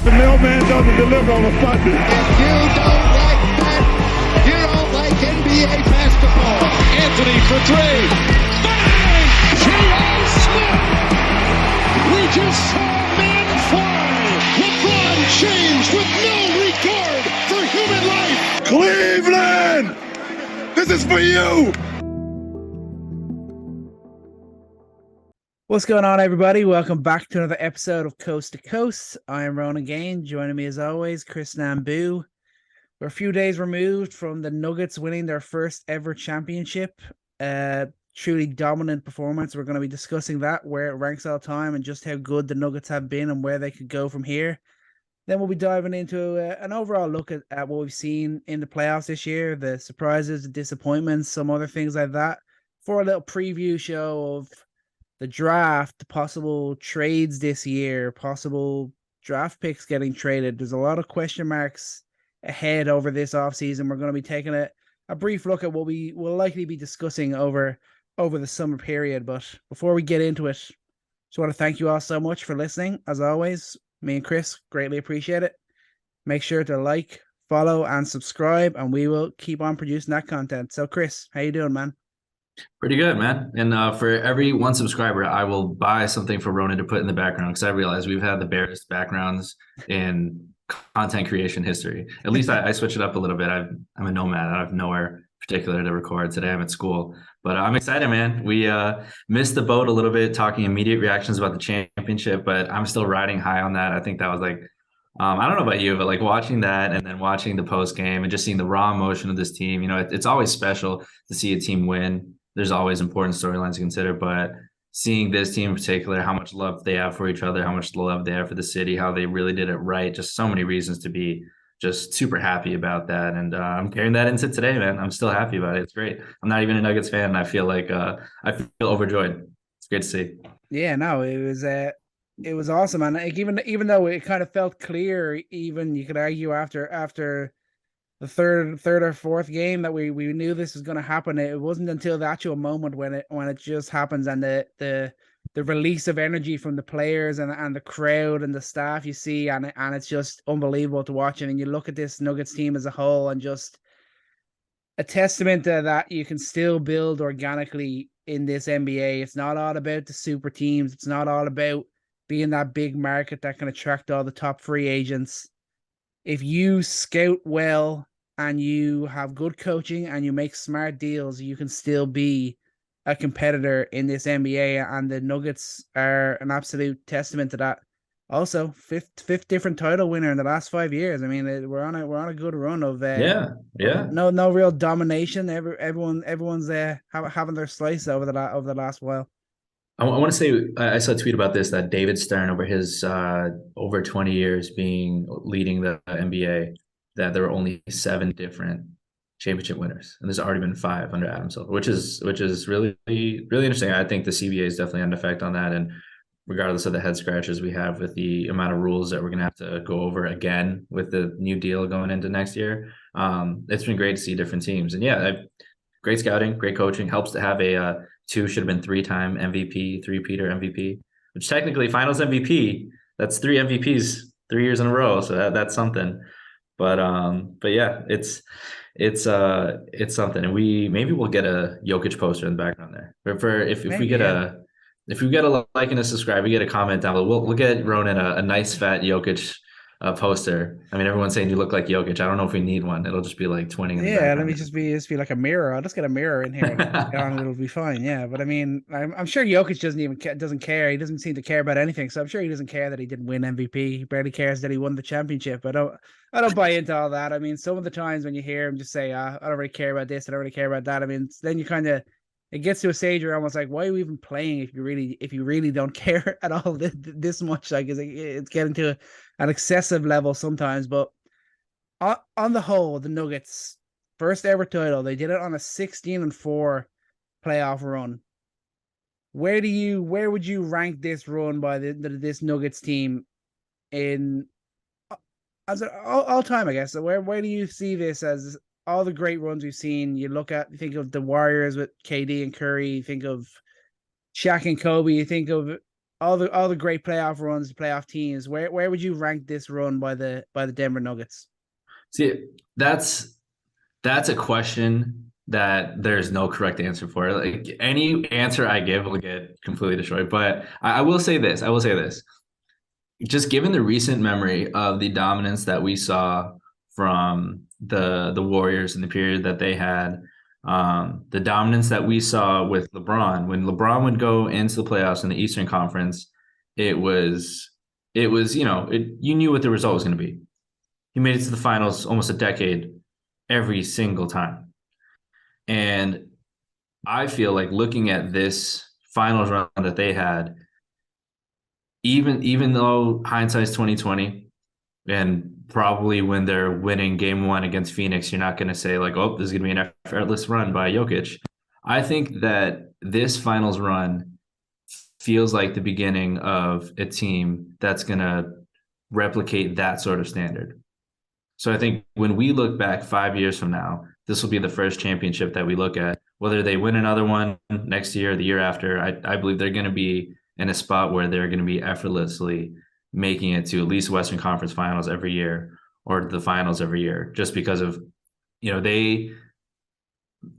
The mailman doesn't deliver on a Sunday. If you don't like that, you don't like NBA basketball. Anthony for three. Bang! J.R. Smith! We just saw men fly. LeBron James with no regard for human life. Cleveland! This is for you! What's going on, everybody? Welcome back to another episode of Coast to Coast. I am Ronan Gaine. Joining me as always, Chris Nambu. We're a few days removed from the Nuggets winning their first ever championship. Truly dominant performance. We're going to be discussing that, where it ranks all time, and just how good the Nuggets have been and where they could go from here. Then we'll be diving into an overall look at what we've seen in the playoffs this year, the surprises, the disappointments, some other things like that, for a little preview show of the draft, the possible trades this year, possible draft picks getting traded. There's a lot of question marks ahead over this offseason. We're going to be taking a brief look at what we will likely be discussing over the summer period. But before we get into it, just want to thank you all so much for listening. As always, me and Chris greatly appreciate it. Make sure to like, follow, and subscribe, and we will keep on producing that content. So, Chris, how you doing, man? Pretty good, man. And for every one subscriber, I will buy something for Ronan to put in the background, because I realize we've had the barest backgrounds in content creation history. At least I switch it up a little bit. I'm a nomad. I have nowhere particular to record. Today I'm at school, but I'm excited, man. We missed the boat a little bit talking immediate reactions about the championship, but I'm still riding high on that. I think that was like, I don't know about you, but like watching that and then watching the post game and just seeing the raw emotion of this team, you know, it's always special to see a team win. There's always important storylines to consider, but seeing this team in particular, how much love they have for each other, how much love they have for the city, how they really did it right. Just so many reasons to be just super happy about that. And I'm carrying that into today, man. I'm still happy about it. It's great. I'm not even a Nuggets fan, and I feel like I feel overjoyed. It's great to see. Yeah, no, it was awesome. And like, even though it kind of felt clear, even you could argue after the third or fourth game that we knew this was going to happen. It wasn't until the actual moment when it just happens, and the release of energy from the players and the crowd and the staff you see, and it's just unbelievable to watch. And you look at this Nuggets team as a whole, and just a testament to that you can still build organically in this NBA. It's not all about the super teams. It's not all about being that big market that can attract all the top free agents. If you scout well and you have good coaching and you make smart deals, you can still be a competitor in this NBA, and the Nuggets are an absolute testament to that. Also, fifth different title winner in the last 5 years. I mean, we're on a good run of no real domination. Everyone's having their slice over the last while. I want to say, I saw a tweet about this, that David Stern, over his over 20 years leading the NBA, that there were only 7 different championship winners, and there's already been 5 under Adam Silver, which is really, really interesting. I think the CBA is definitely an effect on that, and regardless of the head scratches we have with the amount of rules that we're going to have to go over again with the new deal going into next year, it's been great to see different teams. And yeah, great scouting, great coaching. Helps to have a 2 should have been 3-time MVP, 3-peater MVP, which technically finals MVP. That's 3 MVPs 3 years in a row. So that's something. But yeah, it's something. And maybe we'll get a Jokic poster in the background there. If we get a like and a subscribe, we get a comment down below, we'll get Ronan a nice fat Jokic poster. I mean, everyone's saying you look like Jokic. I don't know if we need one. It'll just be like twinning. Let me just be like a mirror. I'll just get a mirror in here, and it'll be fine. Yeah, but I mean, I'm sure Jokic doesn't care. He doesn't seem to care about anything. So I'm sure he doesn't care that he didn't win MVP. He barely cares that he won the championship. I don't buy into all that. I mean, some of the times when you hear him just say, I don't really care about this, I don't really care about that. I mean, then you kind of, it gets to a stage where you're almost like, why are we even playing if you really don't care at all this much? Like, it's getting to an excessive level sometimes. But on the whole, the Nuggets first ever title, they did it on a 16-4 playoff run. Where would you rank this run by this Nuggets team in as all time? I guess. So where do you see this as? All the great runs we've seen, you think of the Warriors with KD and Curry, you think of Shaq and Kobe, you think of all the great playoff runs, playoff teams. Where would you rank this run by the Denver Nuggets? See, that's a question that there's no correct answer for. Like any answer I give will get completely destroyed. But I will say this. Just given the recent memory of the dominance that we saw from the Warriors in the period that they had, the dominance that we saw with LeBron, when LeBron would go into the playoffs in the Eastern Conference, it was you knew what the result was going to be. He made it to the finals almost a decade every single time. And I feel like looking at this finals run that they had, even though hindsight's 2020, and probably when they're winning game 1 against Phoenix, you're not going to say like, oh, this is going to be an effortless run by Jokic. I think that this finals run feels like the beginning of a team that's going to replicate that sort of standard. So I think when we look back 5 years from now, this will be the first championship that we look at. Whether they win another one next year or the year after, I believe they're going to be in a spot where they're going to be effortlessly making it to at least Western Conference Finals every year or the finals every year, just because of,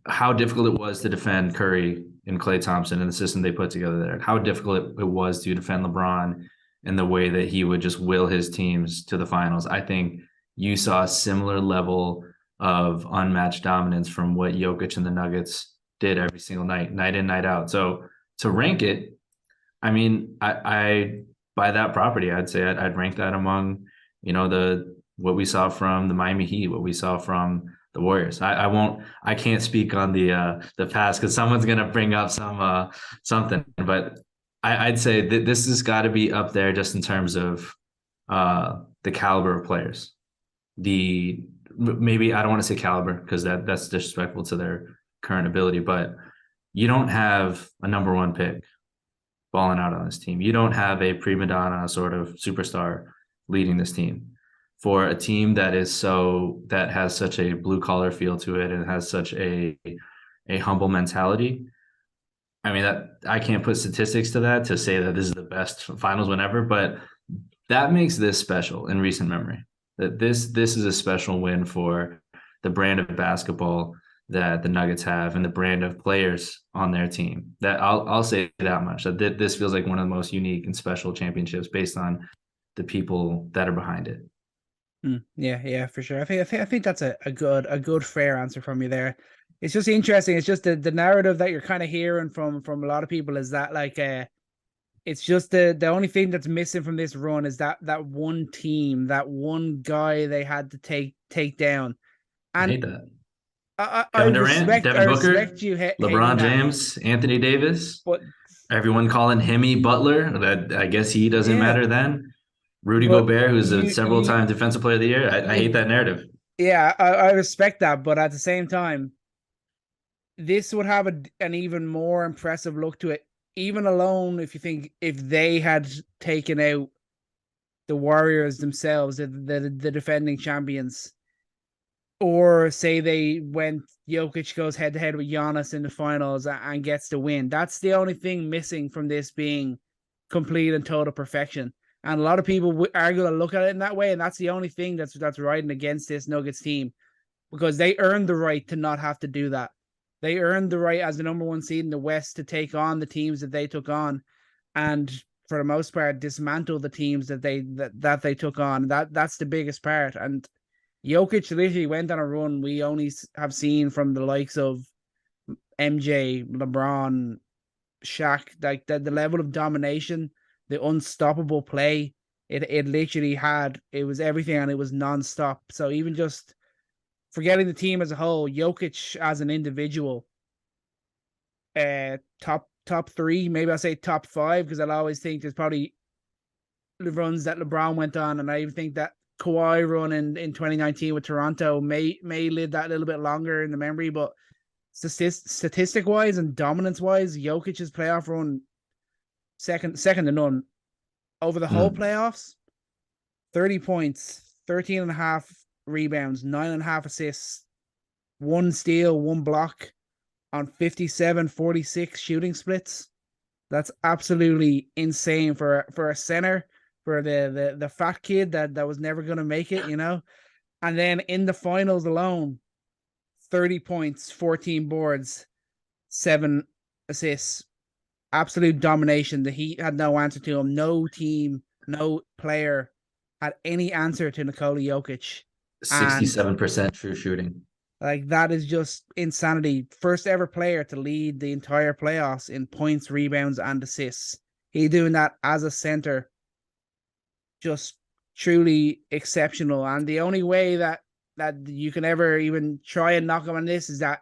how difficult it was to defend Curry and Klay Thompson and the system they put together there, how difficult it was to defend LeBron and the way that he would just will his teams to the finals. I think you saw a similar level of unmatched dominance from what Jokic and the Nuggets did every single night in, night out. So to rank it, I mean, I by that property, I'd say I'd rank that among, what we saw from the Miami Heat, what we saw from the Warriors. I can't speak on the past because someone's gonna bring up something, but I'd say that this has got to be up there just in terms of the caliber of players. Maybe I don't want to say caliber because that's disrespectful to their current ability, but you don't have a number 1 pick balling out on this team. You don't have a prima donna sort of superstar leading this team. For a team that has such a blue collar feel to it and has such a humble mentality. I mean, that I can't put statistics to that to say that this is the best finals win ever, but that makes this special in recent memory. That this is a special win for the brand of basketball that the Nuggets have and the brand of players on their team. That I'll say that much. That this feels like one of the most unique and special championships based on the people that are behind it. Yeah, for sure. I think that's a good fair answer from you there. It's just interesting. It's just the narrative that you're kind of hearing from a lot of people is that like it's just the only thing that's missing from this run is that one team, that one guy they had to take down. And I hate that. Kevin Durant, Devin Booker, LeBron James, Anthony Davis, but everyone calling Hemi Butler. That I guess he doesn't matter then. Rudy Gobert, who's a several-time Defensive Player of the Year. I hate that narrative. Yeah, I respect that, but at the same time, this would have an even more impressive look to it. Even alone, if you think if they had taken out the Warriors themselves, the defending champions, or say they went, Jokic goes head to head with Giannis in the finals and gets the win. That's the only thing missing from this being complete and total perfection. And a lot of people are going to look at it in that way, and that's the only thing that's riding against this Nuggets team, because they earned the right to not have to do that. They earned the right as the number 1 seed in the West to take on the teams that they took on, and for the most part, dismantle the teams that they took on. That's the biggest part. And Jokic literally went on a run we only have seen from the likes of MJ, LeBron, Shaq. Like the level of domination, the unstoppable play, it literally it was everything, and it was nonstop. So even just forgetting the team as a whole, Jokic as an individual, top 3, maybe I'll say top 5, because I'll always think there's probably the runs that LeBron went on, and I even think that Kawhi run in 2019 with Toronto may live that a little bit longer in the memory, but statistic wise and dominance wise, Jokic's playoff run second to none. Over the whole playoffs, 30 points, 13.5 rebounds, 9.5 assists, 1 steal, 1 block on 57-46 shooting splits. That's absolutely insane for a center, for the fat kid that was never going to make it, you know. And then in the finals alone, 30 points, 14 boards, 7 assists, absolute domination. The Heat had no answer to him. No team, no player had any answer to Nikola Jokic. And 67% true shooting. like that is just insanity. First ever player to lead the entire playoffs in points, rebounds, and assists. He doing that as a center, just truly exceptional. And the only way that you can ever even try and knock him on this is that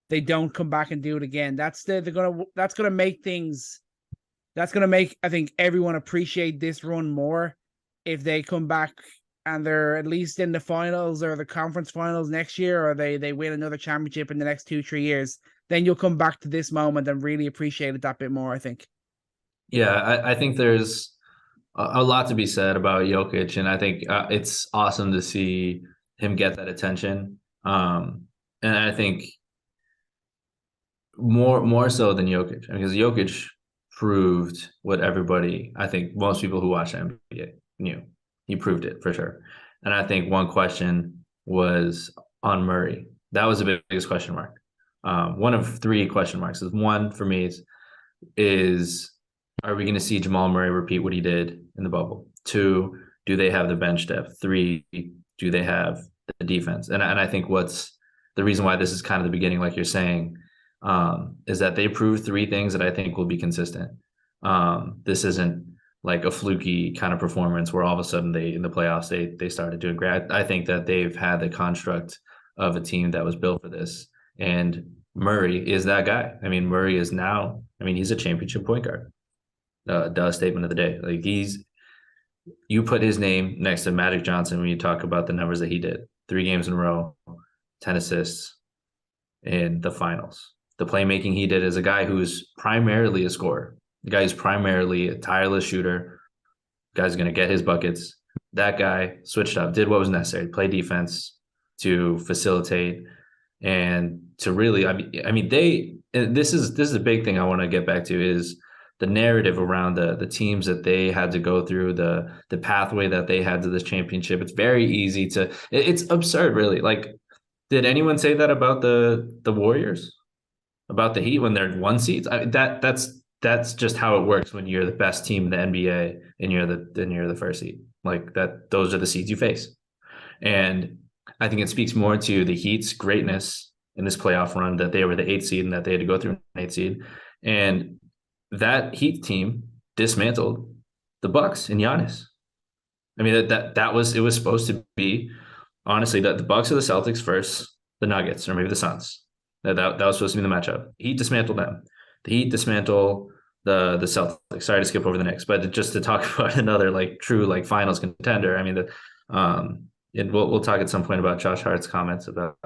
they don't come back and do it again. That's gonna make things. That's gonna make, I think, everyone appreciate this run more if they come back and they're at least in the finals or the conference finals next year, or they win another championship in the next 2-3 years. Then you'll come back to this moment and really appreciate it that bit more, I think. Yeah, I think there's a lot to be said about Jokic, and I think it's awesome to see him get that attention. And I think more so than Jokic, because Jokic proved what everybody, I think most people who watch the NBA knew. He proved it for sure. And I think one question was on Murray. That was the biggest question mark. One of 3 question marks. One for me is are we going to see Jamal Murray repeat what he did in the bubble? 2, do they have the bench depth? 3, do they have the defense? And I think what's the reason why this is kind of the beginning, like you're saying, is that they proved 3 things that I think will be consistent. This isn't like a fluky kind of performance where all of a sudden in the playoffs they started doing great. I think that they've had the construct of a team that was built for this, and Murray is that guy. I mean, Murray is now, he's a championship point guard. The statement of the day, like you put his name next to Magic Johnson when you talk about the numbers that he did. 3 games in a row, 10 assists in the finals. The playmaking he did as a guy who's primarily a scorer. The guy who's primarily a tireless shooter. The guy's going to get his buckets. That guy switched up, did what was necessary, play defense, to facilitate, and to really, this is a big thing I want to get back to, is the narrative around the teams that they had to go through, the pathway that they had to this championship. It's very easy it's absurd, really. Like, did anyone say that about the Warriors, about the Heat when they're 1 seeds? That's just how it works when you're the best team in the NBA and you're the first seed. Like that, those are the seeds you face. And I think it speaks more to the Heat's greatness in this playoff run, that they were the 8th seed and that they had to go through an 8th seed. And that Heat team dismantled the Bucks and Giannis. It was supposed to be, honestly, that the Bucks or the Celtics first, the Nuggets, or maybe the Suns. That was supposed to be the matchup. Heat dismantled them. The Heat dismantle the Celtics. Sorry to skip over the Knicks, but just to talk about another true finals contender. We'll talk at some point about Josh Hart's comments about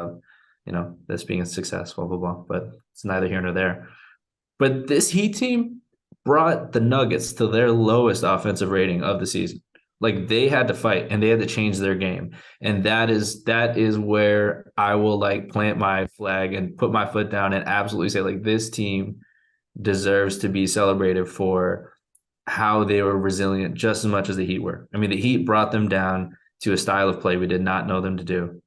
this being a success, blah blah blah. But it's neither here nor there. But this Heat team brought the Nuggets to their lowest offensive rating of the season. Like, they had to fight and they had to change their game. And that is where I will plant my flag and put my foot down and absolutely say, this team deserves to be celebrated for how they were resilient just as much as the Heat were. The Heat brought them down to a style of play we did not know them to do.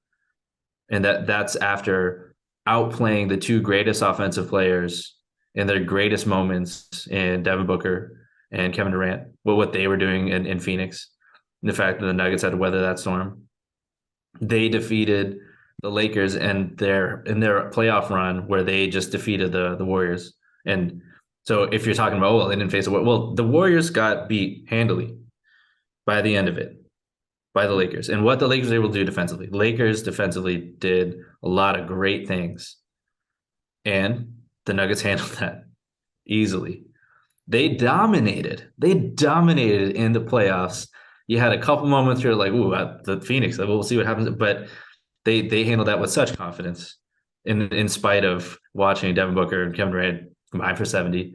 And that's after outplaying the 2 greatest offensive players in their greatest moments in Devin Booker and Kevin Durant, what they were doing in Phoenix. And the fact that the Nuggets had to weather that storm. They defeated the Lakers in their playoff run, where they just defeated the Warriors. And so if you're talking about, they didn't face the Warriors got beat handily by the end of it by the Lakers. And what the Lakers were able to do defensively. The Lakers defensively did a lot of great things. And the Nuggets handled that easily. They dominated in the playoffs. You had a couple moments where the Phoenix, we'll see what happens. But they handled that with such confidence in spite of watching Devin Booker and Kevin Durant combined for 70.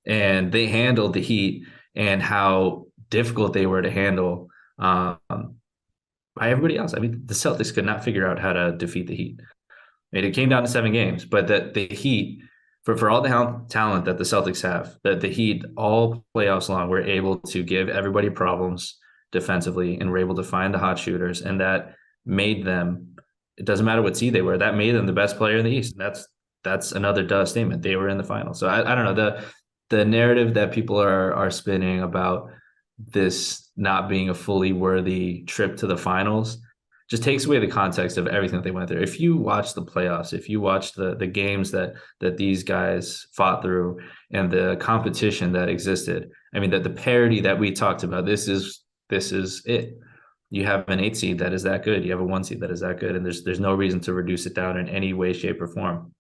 And they handled the Heat and how difficult they were to handle by everybody else. The Celtics could not figure out how to defeat the Heat. It came down to 7 games, but that the Heat for all the talent that the Celtics have, that the Heat all playoffs long were able to give everybody problems defensively, and were able to find the hot shooters, and that made them. It doesn't matter what seed they were. That made them the best player in the East. That's another duh statement. They were in the final. So I don't know, the narrative that people are spinning about this not being a fully worthy trip to the finals just takes away the context of everything that they went through. If you watch the playoffs, if you watch the games that these guys fought through, and the competition that existed, I mean, that the parity that we talked about, this is it. You have an 8 seed that is that good. You have a 1 seed that is that good, and there's no reason to reduce it down in any way, shape, or form.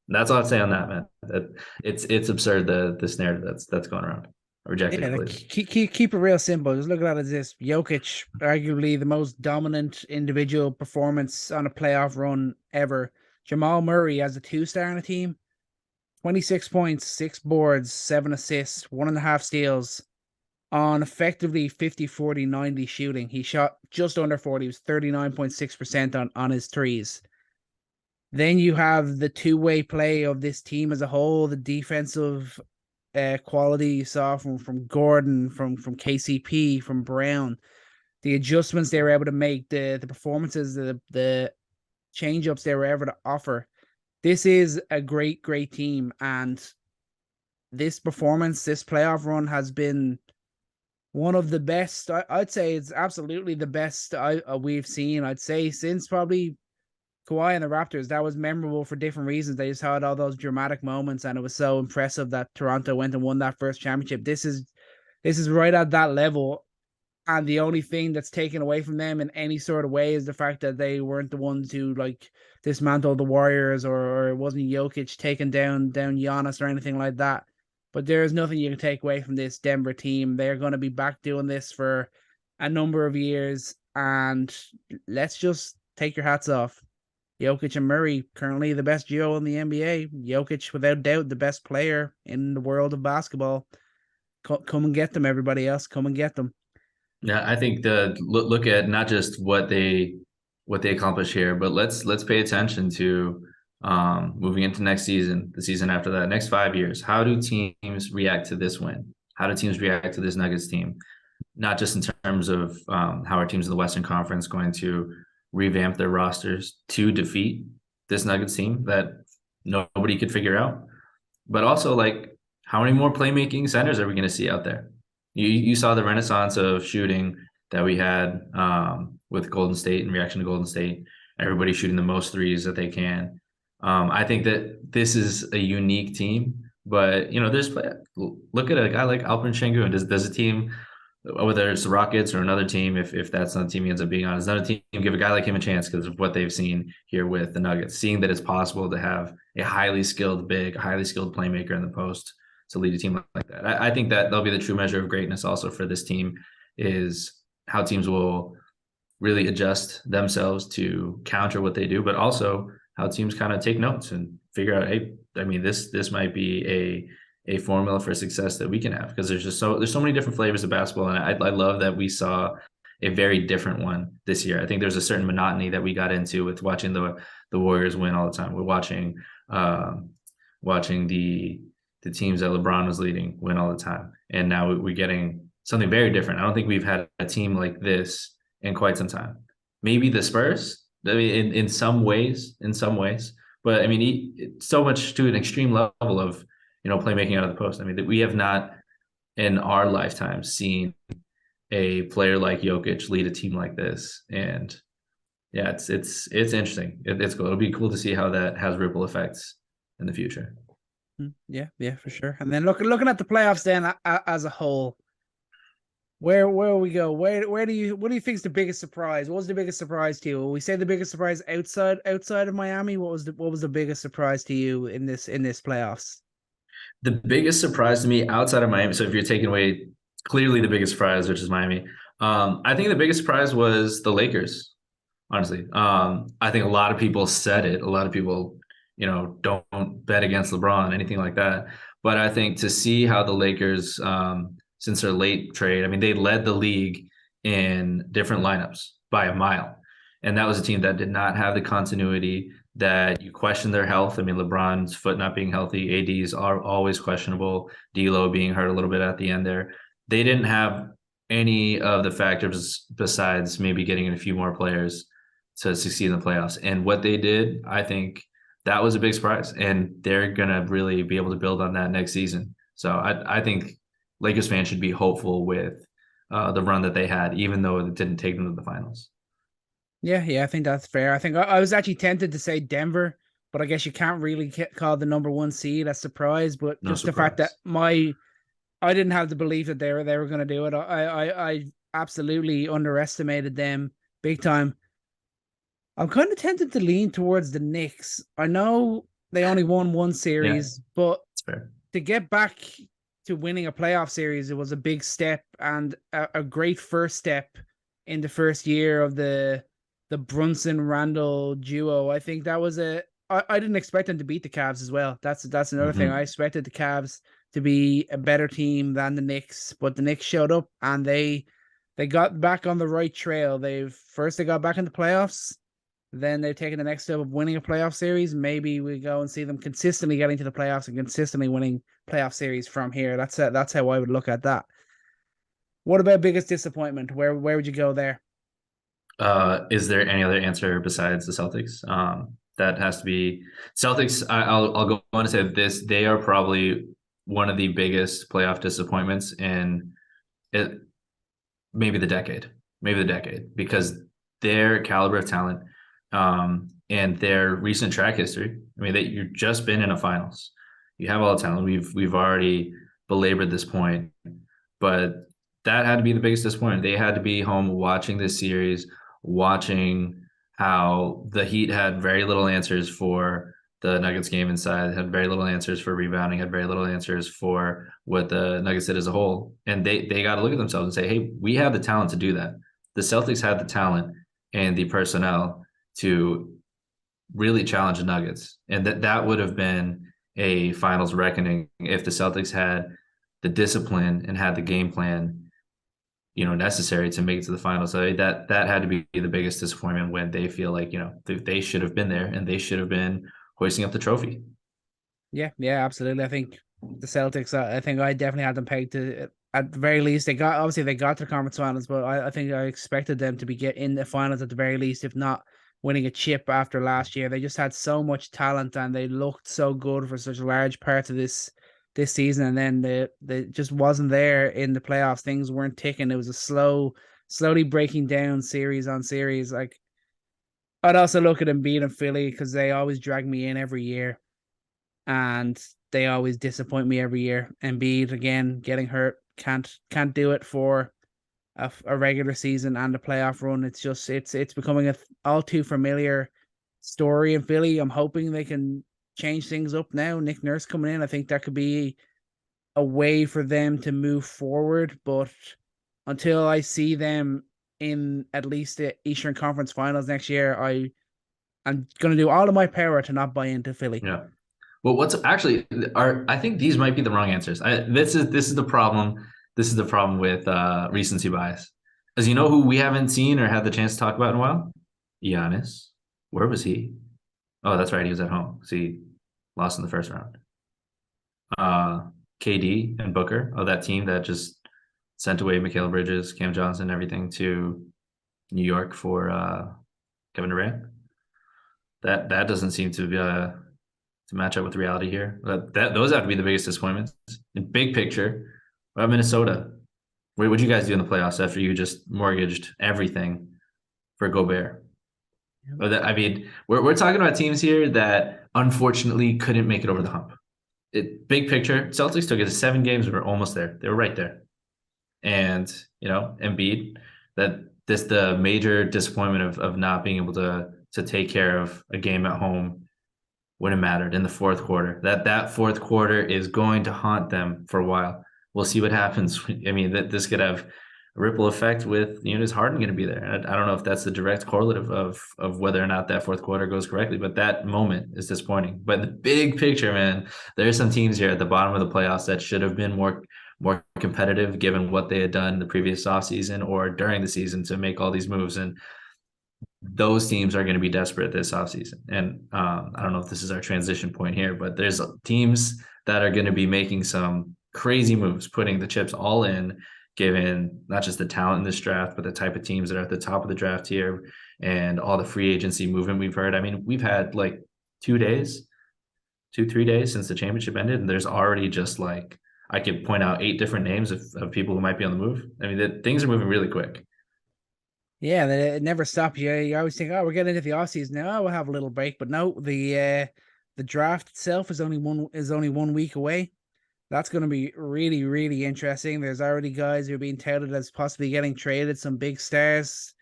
That's all I'd say on that, man. That it's absurd, this narrative that's going around. Rejected. Yeah, keep it real simple. Just look at it as this: Jokic, arguably the most dominant individual performance on a playoff run ever. Jamal Murray as a 2-star on a team, 26 points, 6 boards, 7 assists, 1.5 steals on effectively 50, 40, 90 shooting. He shot just under 40. He was 39.6% on his threes. Then you have the two-way play of this team as a whole, the defensive quality you saw from Gordon, from KCP, from Brown, the adjustments they were able to make, the performances, the change-ups they were able to offer. This is a great team, and this performance, this playoff run has been one of the best. I'd say it's absolutely the best we've seen, I'd say, since probably Kawhi and the Raptors. That was memorable for different reasons. They just had all those dramatic moments, and it was so impressive that Toronto went and won that first championship. This is right at that level, and the only thing that's taken away from them in any sort of way is the fact that they weren't the ones who like dismantled the Warriors, or it wasn't Jokic taking down Giannis or anything like that. But there is nothing you can take away from this Denver team. They're going to be back doing this for a number of years, and let's just take your hats off. Jokic and Murray, currently the best duo in the NBA. Jokic, without doubt, the best player in the world of basketball. Come and get them, everybody else. Come and get them. Yeah, I think look at not just what they accomplish here, but let's pay attention to moving into next season, the season after that, next 5 years. How do teams react to this win? How do teams react to this Nuggets team? Not just in terms of how our teams in the Western Conference going to revamp their rosters to defeat this Nuggets team that nobody could figure out, but also like how many more playmaking centers are we going to see out there? You saw the renaissance of shooting that we had with Golden State in reaction to Golden State. Everybody shooting the most threes that they can. I think that this is a unique team, but look at a guy like Alperen Sengun. Does a team, whether it's the Rockets or another team, if that's not the team he ends up being on, is another team give a guy like him a chance because of what they've seen here with the Nuggets, seeing that it's possible to have a highly skilled big, highly skilled playmaker in the post to lead a team like that. I think that that'll be the true measure of greatness also for this team, is how teams will really adjust themselves to counter what they do, but also how teams kind of take notes and figure out, hey, I mean, this might be a formula for success that we can have, because there's so many different flavors of basketball, and I love that we saw a very different one this year. I think there's a certain monotony that we got into with watching the Warriors win all the time. We're watching the teams that LeBron was leading win all the time, and now we're getting something very different. I don't think we've had a team like this in quite some time. Maybe the Spurs, I mean, in some ways, but I mean, so much to an extreme level of playmaking out of the post. I mean, we have not in our lifetime seen a player like Jokic lead a team like this. And yeah, it's interesting. It's cool. It'll be cool to see how that has ripple effects in the future. Yeah, for sure. And then looking at the playoffs then as a whole, where will we go? What do you think is the biggest surprise? What was the biggest surprise to you? Will we say the biggest surprise outside of Miami? What was the biggest surprise to you in this playoffs? The biggest surprise to me outside of Miami, so if you're taking away clearly the biggest surprise, which is Miami, I think the biggest surprise was the Lakers, honestly. I think a lot of people said it. A lot of people, don't bet against LeBron, anything like that. But I think to see how the Lakers, since their late trade, I mean, they led the league in different lineups by a mile. And that was a team that did not have the continuity, that you question their health. I mean, LeBron's foot not being healthy, AD's are always questionable, D'Lo being hurt a little bit at the end there. They didn't have any of the factors besides maybe getting in a few more players to succeed in the playoffs. And what they did, I think that was a big surprise. And they're going to really be able to build on that next season. So I think Lakers fans should be hopeful with the run that they had, even though it didn't take them to the finals. Yeah, I think that's fair. I think I was actually tempted to say Denver, but I guess you can't really call the number 1 seed a surprise. But No just surprise. the fact that I didn't have the belief that they were going to do it. I absolutely underestimated them big time. I'm kind of tempted to lean towards the Knicks. I know they only won 1 series, but That's fair. to get back to winning a playoff series, it was a big step and a great first step in the first year of the Brunson-Randle duo. I think that was I didn't expect them to beat the Cavs as well. That's another thing. I expected the Cavs to be a better team than the Knicks, but the Knicks showed up and they got back on the right trail. They got back in the playoffs, then they've taken the next step of winning a playoff series. Maybe we go and see them consistently getting to the playoffs and consistently winning playoff series from here. That's how I would look at that. What about biggest disappointment? Where would you go there? Is there any other answer besides the Celtics? That has to be Celtics. I'll go on to say this. They are probably one of the biggest playoff disappointments in it, maybe the decade, because their caliber of talent and their recent track history. I mean, you've just been in a finals. You have all the talent. We've already belabored this point, but that had to be the biggest disappointment. They had to be home watching this series, watching how the Heat had very little answers for the Nuggets game inside, had very little answers for rebounding, had very little answers for what the Nuggets did as a whole. And they got to look at themselves and say, hey, we have the talent to do that. The Celtics had the talent and the personnel to really challenge the Nuggets. And that would have been a finals reckoning if the Celtics had the discipline and had the game plan necessary to make it to the finals. So that had to be the biggest disappointment, when they feel like, they should have been there and they should have been hoisting up the trophy. Yeah, absolutely. I think the Celtics, I think I definitely had them pegged to, at the very least, they got to the conference finals, but I think I expected them to be in the finals at the very least, if not winning a chip after last year. They just had so much talent and they looked so good for such large parts of this season, and then they just wasn't there in the playoffs. Things weren't ticking. It was a slowly breaking down series on series. Like, I'd also look at Embiid and Philly, because they always drag me in every year and they always disappoint me every year. Embiid, again, getting hurt, can't do it for a regular season and a playoff run. It's just it's becoming a all too familiar story in Philly. I'm hoping they can change things up now. Nick Nurse coming in, I think that could be a way for them to move forward. But until I see them in at least the Eastern Conference Finals next year, I'm going to do all of my power to not buy into Philly. Yeah. Well, I think these might be the wrong answers. This is the problem. This is the problem with recency bias. As you know, who we haven't seen or had the chance to talk about in a while? Giannis. Where was he? Oh, that's right. He was at home. See, lost in the first round. KD and Booker, that team that just sent away Mikal Bridges, Cam Johnson, everything to New York for Kevin Durant. That doesn't seem to be to match up with reality here. Those have to be the biggest disappointments. In big picture, what about Minnesota? What would you guys do in the playoffs after you just mortgaged everything for Gobert? I mean, we're talking about teams here that unfortunately couldn't make it over the hump. Big picture, Celtics took it to 7 games. We were almost there. They were right there. And, Embiid, the major disappointment of not being able to take care of a game at home when it mattered in the fourth quarter. That fourth quarter is going to haunt them for a while. We'll see what happens. I mean, this could have a ripple effect with, is Harden going to be there? I don't know if that's the direct correlative of whether or not that fourth quarter goes correctly, but that moment is disappointing. But in the big picture, man, there's some teams here at the bottom of the playoffs that should have been more competitive given what they had done the previous offseason or during the season to make all these moves. And those teams are going to be desperate this offseason. And I don't know if this is our transition point here, but there's teams that are going to be making some crazy moves, putting the chips all in, given not just the talent in this draft, but the type of teams that are at the top of the draft here and all the free agency movement we've heard. I mean, we've had like 3 days since the championship ended, and there's already just like, I could point out 8 different names of people who might be on the move. I mean, things are moving really quick. Yeah, it never stops. You always think, oh, we're getting into the off season now. We'll have a little break, but no, the draft itself is only 1 week away. That's going to be really, really interesting. There's already guys who are being touted as possibly getting traded. Some big stars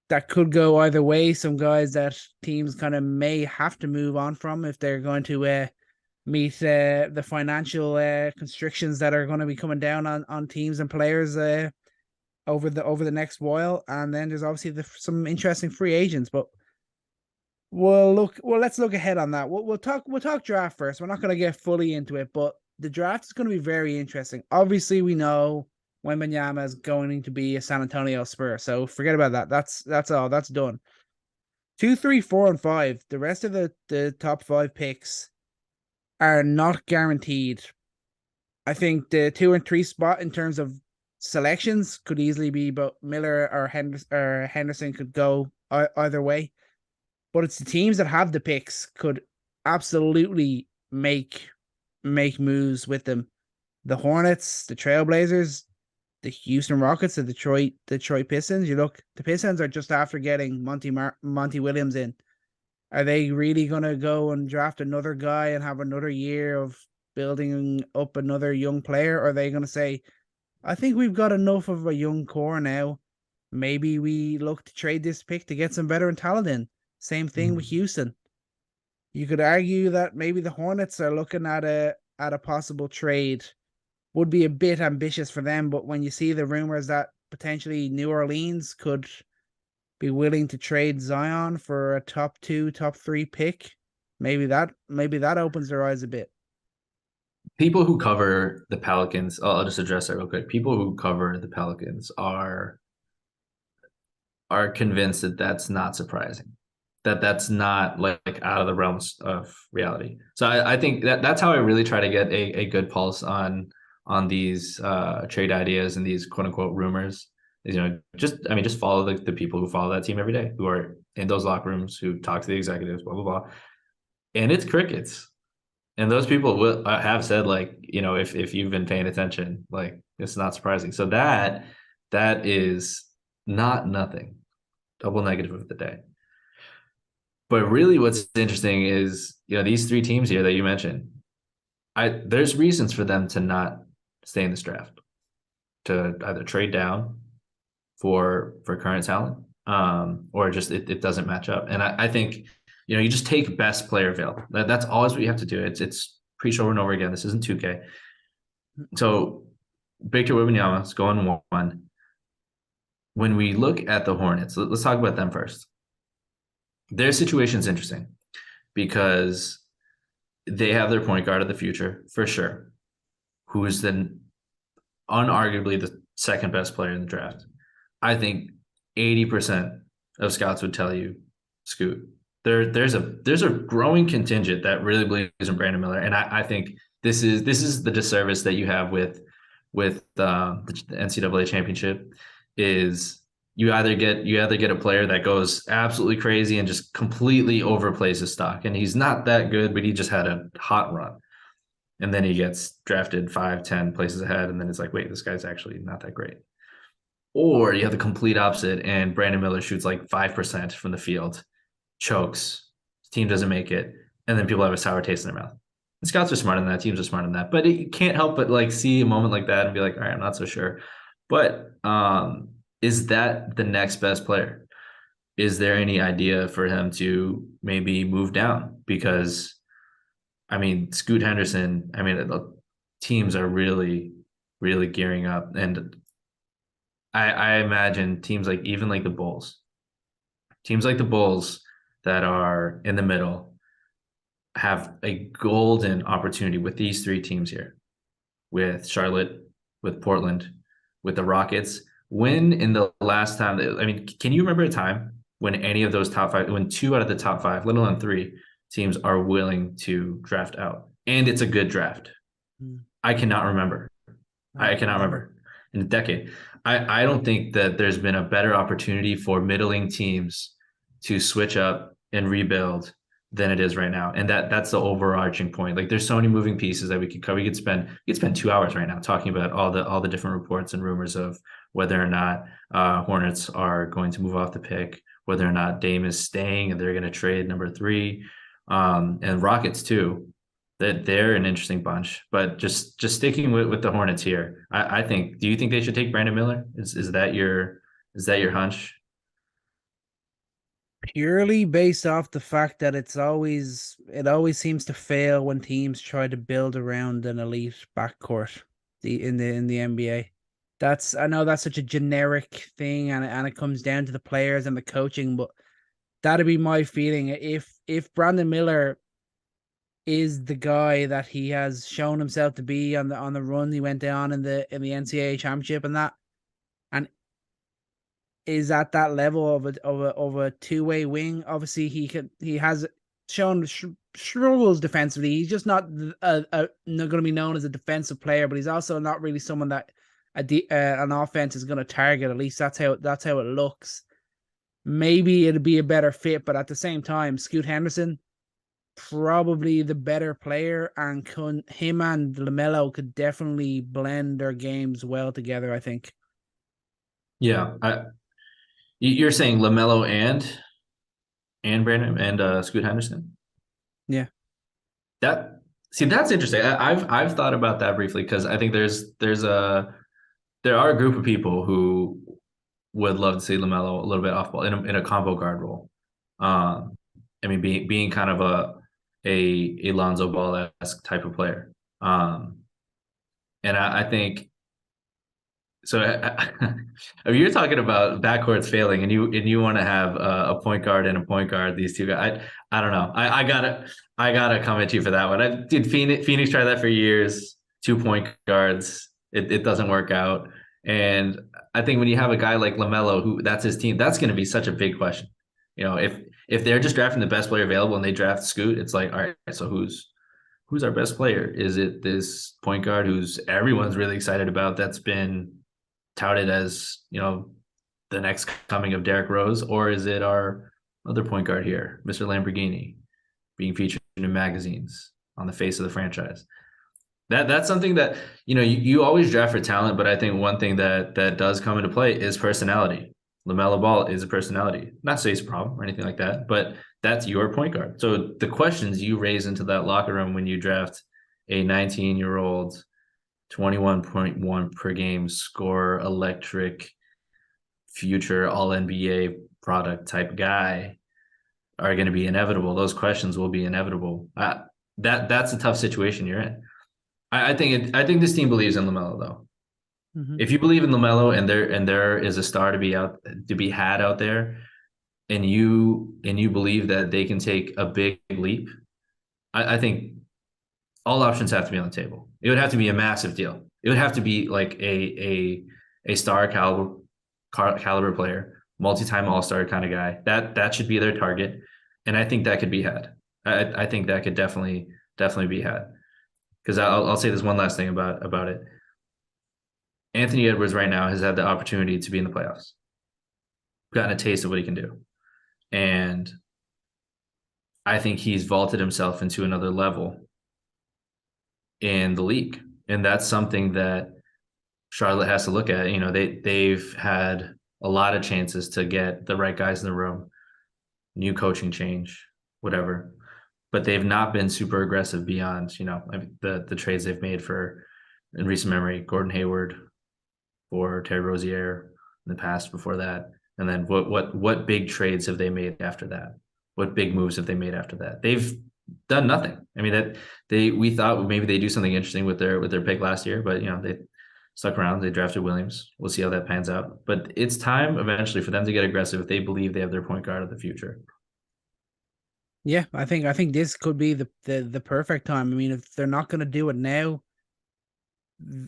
that could go either way. Some guys that teams kind of may have to move on from if they're going to meet the financial constrictions that are going to be coming down on teams and players over the next while. And then there's obviously some interesting free agents, but let's look ahead on that. We'll talk draft first. We're not going to get fully into it, but the draft is going to be very interesting. Obviously, we know Wembanyama is going to be a San Antonio Spur, so forget about that. That's all. That's done. 2, 3, 4, and 5. The rest of the top 5 picks are not guaranteed. I think the 2 and 3 spot in terms of selections could easily be, but Miller or Henderson could go either way. But it's the teams that have the picks could absolutely make moves with them. The Hornets, the Trailblazers, the Houston Rockets, the Detroit Pistons. You look, the Pistons are just after getting Monty Williams in. Are they really going to go and draft another guy and have another year of building up another young player? Or are they going to say, I think we've got enough of a young core now. Maybe we look to trade this pick to get some veteran talent in. Same thing with Houston. You could argue that maybe the Hornets are looking at a possible trade. Would be a bit ambitious for them, but when you see the rumors that potentially New Orleans could be willing to trade Zion for a top 2, top 3 pick, maybe that opens their eyes a bit. People who cover the Pelicans, I'll just address that real quick. People who cover the Pelicans are convinced that that's not surprising, that that's not like out of the realms of reality. So I think that's how I really try to get a good pulse on these trade ideas and these quote unquote rumors. Is, just follow the people who follow that team every day, who are in those locker rooms, who talk to the executives, blah blah blah, and it's crickets. And those people will have said, like, if you've been paying attention, like, it's not surprising. So that is not nothing. Double negative of the day. But really what's interesting is, these 3 teams here that you mentioned, there's reasons for them to not stay in this draft, to either trade down for current talent, or just it doesn't match up. And I think, you just take best player available. That's always what you have to do. It's pretty over and over again. This isn't 2K. So Victor Wembanyama is going 1. When we look at the Hornets, let's talk about them first. Their situation is interesting because they have their point guard of the future, for sure, who is then unarguably the second best player in the draft. I think 80% of scouts would tell you Scoot. There's a growing contingent that really believes in Brandon Miller, and I think this is the disservice that you have with the NCAA championship is you either get a player that goes absolutely crazy and just completely overplays his stock, and he's not that good, but he just had a hot run, and then he gets drafted 5-10 places ahead, and then it's like, wait, this guy's actually not that great. Or you have the complete opposite, and Brandon Miller shoots like 5% from the field, chokes, his team doesn't make it, and then people have a sour taste in their mouth. The scouts are smart on that, teams are smart on that, but you can't help but like see a moment like that and be like, all right, I'm not so sure. But is that the next best player? Is there any idea for him to maybe move down? Because Scoot Henderson, the teams are really, really gearing up, and I imagine teams like the Bulls that are in the middle have a golden opportunity with these 3 teams here, with Charlotte, with Portland, with the Rockets. When in the last time, can you remember a time when any of those top five, when 2 out of the top 5, let alone 3 teams are willing to draft out, and it's a good draft. I cannot remember. I cannot remember in a decade. I don't think that there's been a better opportunity for middling teams to switch up and rebuild than it is right now. And that's the overarching point. Like, there's so many moving pieces that we could cover. We could spend 2 hours right now talking about all the different reports and rumors of whether or not Hornets are going to move off the pick, whether or not Dame is staying and they're going to trade number 3, and Rockets too. That they're an interesting bunch. But just sticking with the Hornets here, I think. Do you think they should take Brandon Miller? Is that your hunch? Purely based off the fact that it always seems to fail when teams try to build around an elite backcourt in the NBA. I know that's such a generic thing, and it comes down to the players and the coaching, but that'd be my feeling. If Brandon Miller is the guy that he has shown himself to be on the run he went down in the NCAA championship, and is at that level of a two-way wing. Obviously, he has shown struggles defensively. He's just not not going to be known as a defensive player, but he's also not really someone that an offense is going to target. At least that's how it looks. Maybe it'd be a better fit, but at the same time, Scoot Henderson, probably the better player, and him and LaMelo could definitely blend their games well together, I think. Yeah, you're saying LaMelo and Brandon and Scoot Henderson? Yeah. That's interesting. I've thought about that briefly, because I think there are a group of people who would love to see LaMelo a little bit off ball in a combo guard role. I mean, being kind of a Lonzo Ball-esque type of player. And I think so. If you're talking about backcourts failing, and you want to have a point guard and a point guard, these two guys, I don't know. I gotta come at you for that one. I did Phoenix try that for years. 2 point guards, it doesn't work out. And I think when you have a guy like LaMelo, who that's his team, that's going to be such a big question. If they're just drafting the best player available and they draft Scoot, it's like, all right, so who's our best player? Is it this point guard who's everyone's really excited about, that's been touted as, the next coming of Derrick Rose, or is it our other point guard here, Mr. Lamborghini, being featured in magazines, on the face of the franchise? That's something that, you always draft for talent, but I think one thing that does come into play is personality. LaMelo Ball is a personality. Not to say it's a problem or anything like that, but that's your point guard. So the questions you raise into that locker room when you draft a 19-year-old, 21.1 per game scorer, electric, future all-NBA product type guy are going to be inevitable. Those questions will be inevitable. That's a tough situation you're in. I think this team believes in LaMelo, though. Mm-hmm. If you believe in LaMelo and there is a star to be had out there, and you believe that they can take a big leap, I think all options have to be on the table. It would have to be a massive deal. It would have to be like a star caliber player, multi-time all-star kind of guy. That should be their target, and I think that could be had. I think that could definitely be had. Because I'll say this one last thing about it. Anthony Edwards right now has had the opportunity to be in the playoffs. Gotten a taste of what he can do. And I think he's vaulted himself into another level in the league. And that's something that Charlotte has to look at. They've had a lot of chances to get the right guys in the room, new coaching change, whatever. But they've not been super aggressive beyond, the trades they've made in recent memory, Gordon Hayward or Terry Rozier in the past before that. And then what big trades have they made after that? What big moves have they made after that? They've done nothing. I mean, we thought maybe they do something interesting with their pick last year, but they stuck around. They drafted Williams. We'll see how that pans out. But it's time eventually for them to get aggressive if they believe they have their point guard of the future. Yeah, I think this could be the perfect time. I mean, if they're not going to do it now,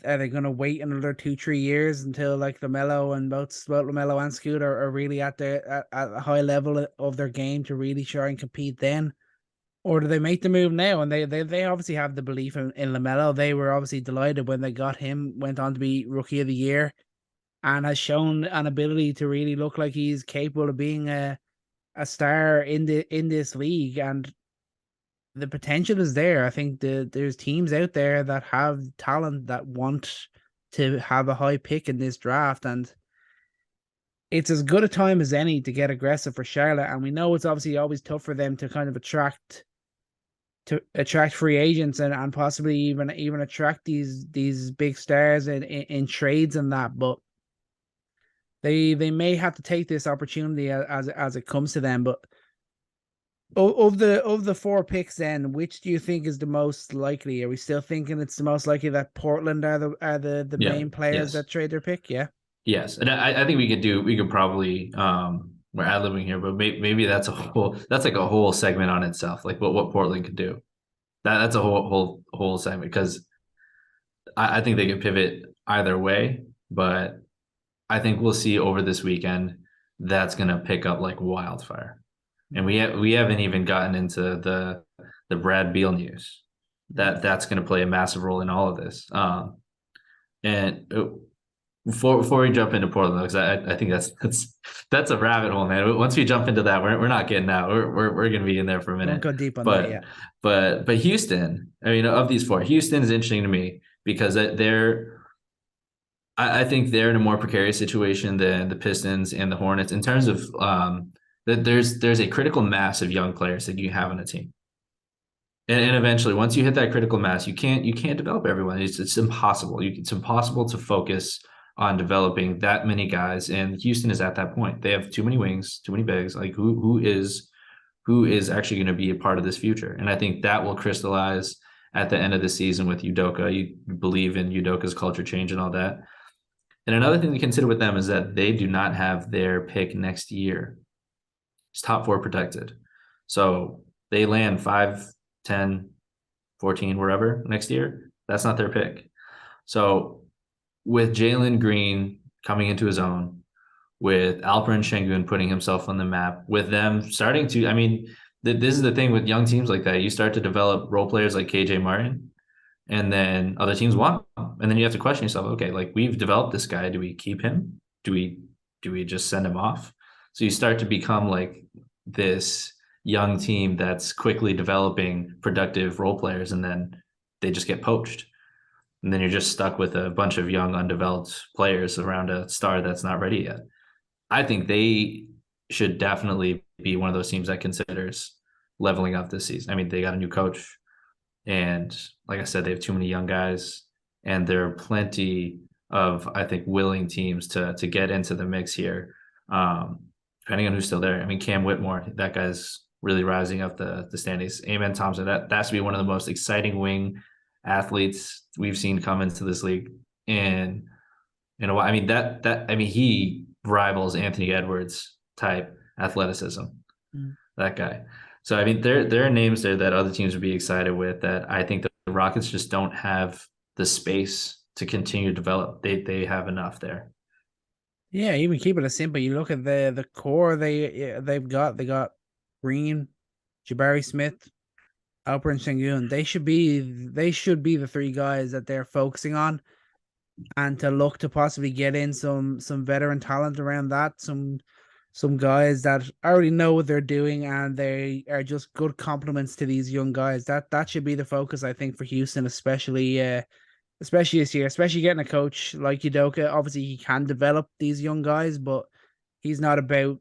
Are they going to wait another 2-3 years until like LaMelo and both LaMelo and Scoot are really at at a high level of their game to really try and compete then? Or do they make the move now? And they obviously have the belief in LaMelo. They were obviously delighted when they got him, went on to be Rookie of the Year, and has shown an ability to really look like he's capable of being a star in this league. And the potential is there. I think there's teams out there that have talent that want to have a high pick in this draft, and it's as good a time as any to get aggressive for Charlotte. And we know it's obviously always tough for them to kind of attract free agents and possibly even attract these big stars in trades and that, but they may have to take this opportunity as it comes to them. But of the 4 picks, then which do you think is the most likely? Are we still thinking it's the most likely that Portland are the Yeah. main players Yes. that trade their pick? Yeah. Yes, and I think we could probably we're ad-libbing here, but maybe that's like a whole segment on itself, like what Portland could do. That's a whole segment, because I think they could pivot either way, but I think we'll see over this weekend that's gonna pick up like wildfire. And we haven't even gotten into the Brad Beal news. That's gonna play a massive role in all of this. And before we jump into Portland, because I think that's a rabbit hole, man. Once we jump into that, we're not getting out. We're gonna be in there for a minute. Don't go deep on that yet. But Houston, I mean, of these 4, Houston is interesting to me because I think they're in a more precarious situation than the Pistons and the Hornets in terms of that there's a critical mass of young players that you have on a team. And eventually, once you hit that critical mass, you can't develop everyone. It's impossible. It's impossible to focus on developing that many guys. And Houston is at that point. They have too many wings, too many bigs. Like who is actually going to be a part of this future? And I think that will crystallize at the end of the season with Udoka. You believe in Udoka's culture change and all that. And another thing to consider with them is that they do not have their pick next year. It's top 4 protected. So they land 5, 10, 14, wherever next year. That's not their pick. So with Jalen Green coming into his own, with Alperen Şengün putting himself on the map, with them starting to, I mean, this is the thing with young teams like that. You start to develop role players like KJ Martin, and then other teams want them. And then you have to question yourself, okay, like we've developed this guy. Do we keep him? Do we just send him off? So you start to become like this young team that's quickly developing productive role players, and then they just get poached. And then you're just stuck with a bunch of young, undeveloped players around a star that's not ready yet. I think they should definitely be one of those teams that considers leveling up this season. I mean, they got a new coach, and like I said, they have too many young guys, and there are plenty of, I think, willing teams to get into the mix here, depending on who's still there. I mean, Cam Whitmore, that guy's really rising up the standings. Amen Thompson, that has to be one of the most exciting wing athletes we've seen come into this league. And you know, I mean, he rivals Anthony Edwards type athleticism. That guy. So I mean, there are names there that other teams would be excited with that I think the Rockets just don't have the space to continue to develop. They have enough there. Yeah, even keep it simple. You look at the core they got Green, Jabari Smith, Alperen Şengün. They should be the 3 guys that they're focusing on, and to look to possibly get in some veteran talent around that, some guys that already know what they're doing and they are just good complements to these young guys. That should be the focus, I think, for Houston, especially this year, especially getting a coach like Udoka. Obviously, he can develop these young guys, but he's not about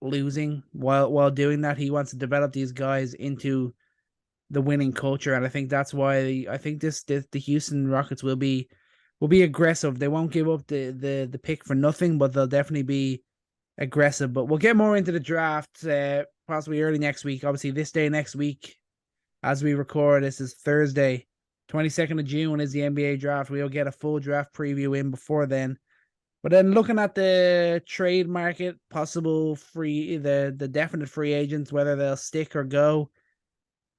losing while doing that. He wants to develop these guys into the winning culture, and I think that's why I think the Houston Rockets will be aggressive. They won't give up the pick for nothing, but they'll definitely be aggressive. But we'll get more into the draft possibly early next week. Obviously, this day next week, as we record, this is Thursday. 22nd of June is the NBA draft. We'll get a full draft preview in before then. But then looking at the trade market, possible the definite free agents, whether they'll stick or go.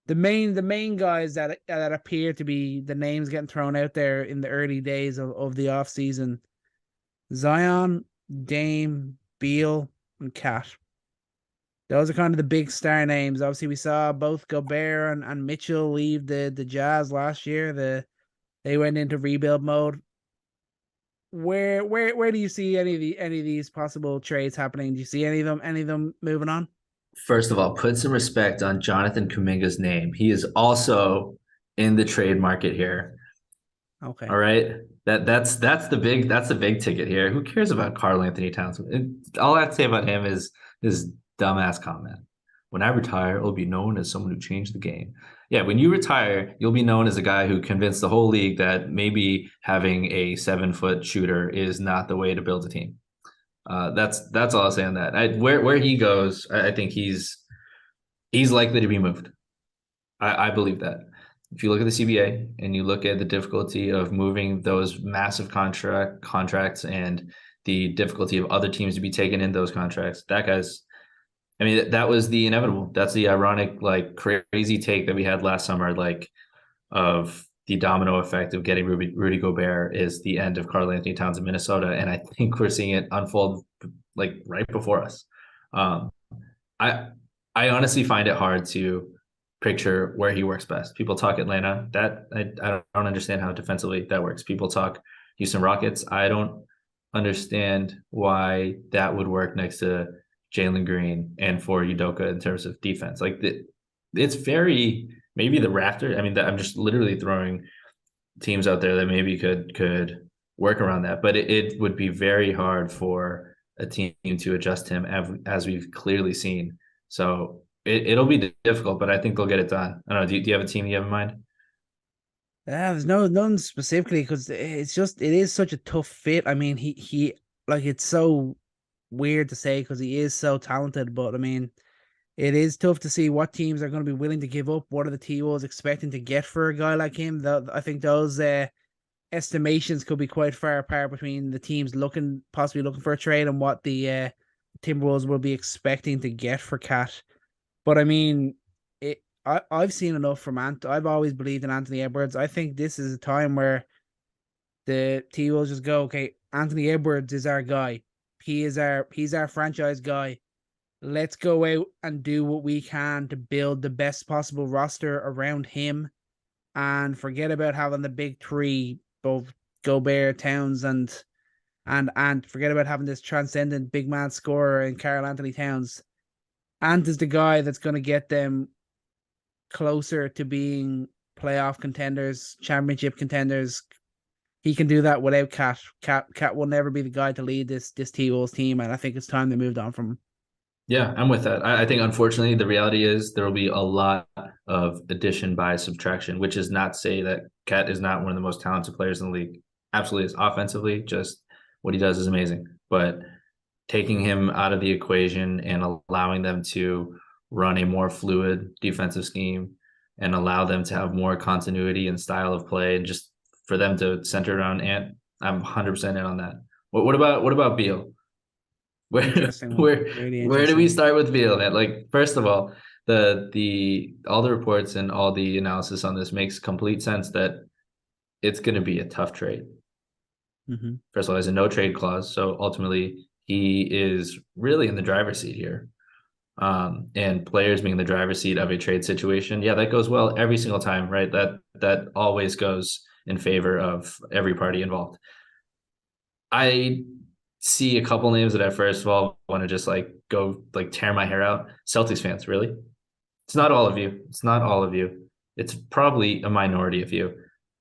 the main guys that appear to be the names getting thrown out there in the early days of the off season: Zion, Dame, Beal, and Cat. Those are kind of the big star names. Obviously, we saw both Gobert and Mitchell leave the Jazz last year. They went into rebuild mode. Where do you see any of these possible trades happening? Do you see any of them moving on? First of all, put some respect on Jonathan Kuminga's name. He is also in the trade market here. Okay. All right. That's the big ticket here. Who cares about Karl Anthony Towns? All I have to say about him is his dumbass comment. When I retire, I'll be known as someone who changed the game. Yeah, when you retire, you'll be known as a guy who convinced the whole league that maybe having a 7-foot shooter is not the way to build a team. That's all I'll say on that. Where he goes, I think he's likely to be moved. I believe that. If you look at the CBA and you look at the difficulty of moving those massive contracts and the difficulty of other teams to be taken in those contracts, that was the inevitable. That's the ironic, like, crazy take that we had last summer, like, of the domino effect of getting Rudy Gobert is the end of Karl Anthony Towns in Minnesota. And I think we're seeing it unfold like right before us. I honestly find it hard to picture where he works best. People talk Atlanta. That I don't understand how defensively that works. People talk Houston Rockets. I don't understand why that would work next to Jalen Green and for Udoka in terms of defense. Like, it's very, maybe the Raptors. I mean, I'm just literally throwing teams out there that maybe could work around that, but it would be very hard for a team to adjust him, as we've clearly seen. So it'll be difficult, but I think they'll get it done. I don't know. Do you have a team you have in mind? There's none specifically, because it is such a tough fit. I mean, he like, it's so weird to say because he is so talented, but I mean, it is tough to see what teams are going to be willing to give up. What are the T-Wolves expecting to get for a guy like him? I think those estimations could be quite far apart between the teams possibly looking for a trade and what the Timberwolves will be expecting to get for Cat. But I mean, I've seen enough from I've always believed in Anthony Edwards. I think this is a time where the T-Wolves just go, okay, Anthony Edwards is our guy. He's our franchise guy. Let's go out and do what we can to build the best possible roster around him, and forget about having the big three, both Gobert, Towns, and forget about having this transcendent big man scorer in Karl Anthony Towns. Ant is the guy that's going to get them closer to being playoff contenders, championship contenders. He can do that without Cat. Cat will never be the guy to lead this T-Wolves team, and I think it's time they moved on from him. Yeah, I'm with that. I think, unfortunately, the reality is there will be a lot of addition by subtraction, which is not to say that Cat is not one of the most talented players in the league. Absolutely is. Offensively, just what he does is amazing. But taking him out of the equation and allowing them to run a more fluid defensive scheme and allow them to have more continuity and style of play, and just for them to center around Ant, I'm 100% in on that. What about Beal? Where do we start with Beal, man? Like, first of all, the all the reports and all the analysis on this makes complete sense that it's going to be a tough trade. Mm-hmm. First of all, there's a no trade clause, so ultimately he is really in the driver's seat here. And players being in the driver's seat of a trade situation, yeah, that goes well every single time, right? That always goes in favor of every party involved. I see a couple names that I first of all want to just go tear my hair out. Celtics fans, really? It's not all of you. It's not all of you. It's probably a minority of you,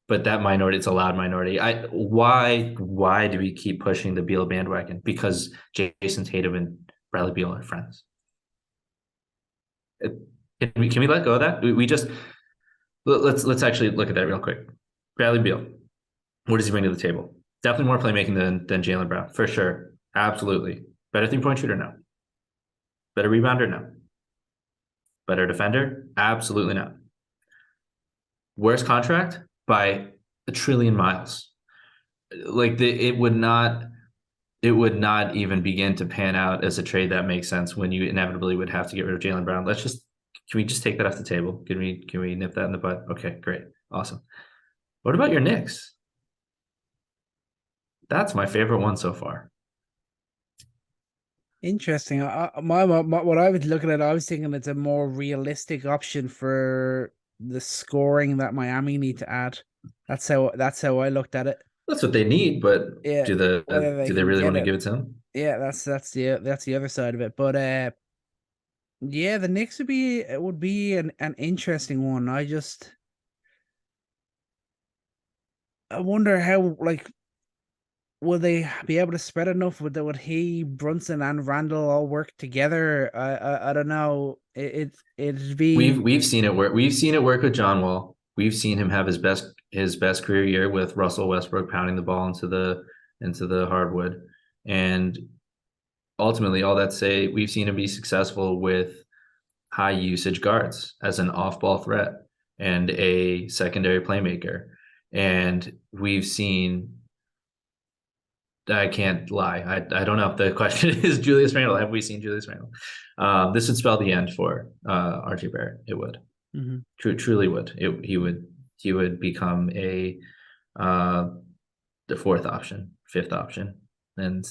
but that minority, it's a loud minority. Why do we keep pushing the Beal bandwagon? Because Jason Tatum and Bradley Beal are friends. Can we let go of that? We just let's actually look at that real quick. Bradley Beal, what does he bring to the table? Definitely more playmaking than Jaylen Brown, for sure. Absolutely. Better 3-point shooter? No. Better rebounder? No. Better defender? Absolutely not. Worst contract? By a trillion miles. It would not even begin to pan out as a trade that makes sense when you inevitably would have to get rid of Jaylen Brown. Let's just Can we just take that off the table? Can we nip that in the bud? Okay, great. Awesome. What about your Knicks? That's my favorite one so far. Interesting. What I was looking at, I was thinking it's a more realistic option for the scoring that Miami need to add. That's how I looked at it. That's what they need, but Yeah, do whether they can really get want to it. give it to them? Yeah, that's the other side of it. But yeah, the Knicks would be an interesting one. I wonder how, like, will they be able to spread enough? Would he, Brunson, and Randall all work together? I don't know. It'd be We've seen it work. We've seen it work with John Wall. We've seen him have his best career year with Russell Westbrook pounding the ball into the hardwood. And ultimately, all that say, we've seen him be successful with high usage guards as an off-ball threat and a secondary playmaker. And we've seen, I can't lie. I don't know if the question is Julius Randle. Have we seen Julius Randle? This would spell the end for RJ Barrett. It would. Truly would. He would become the fourth option, fifth option, and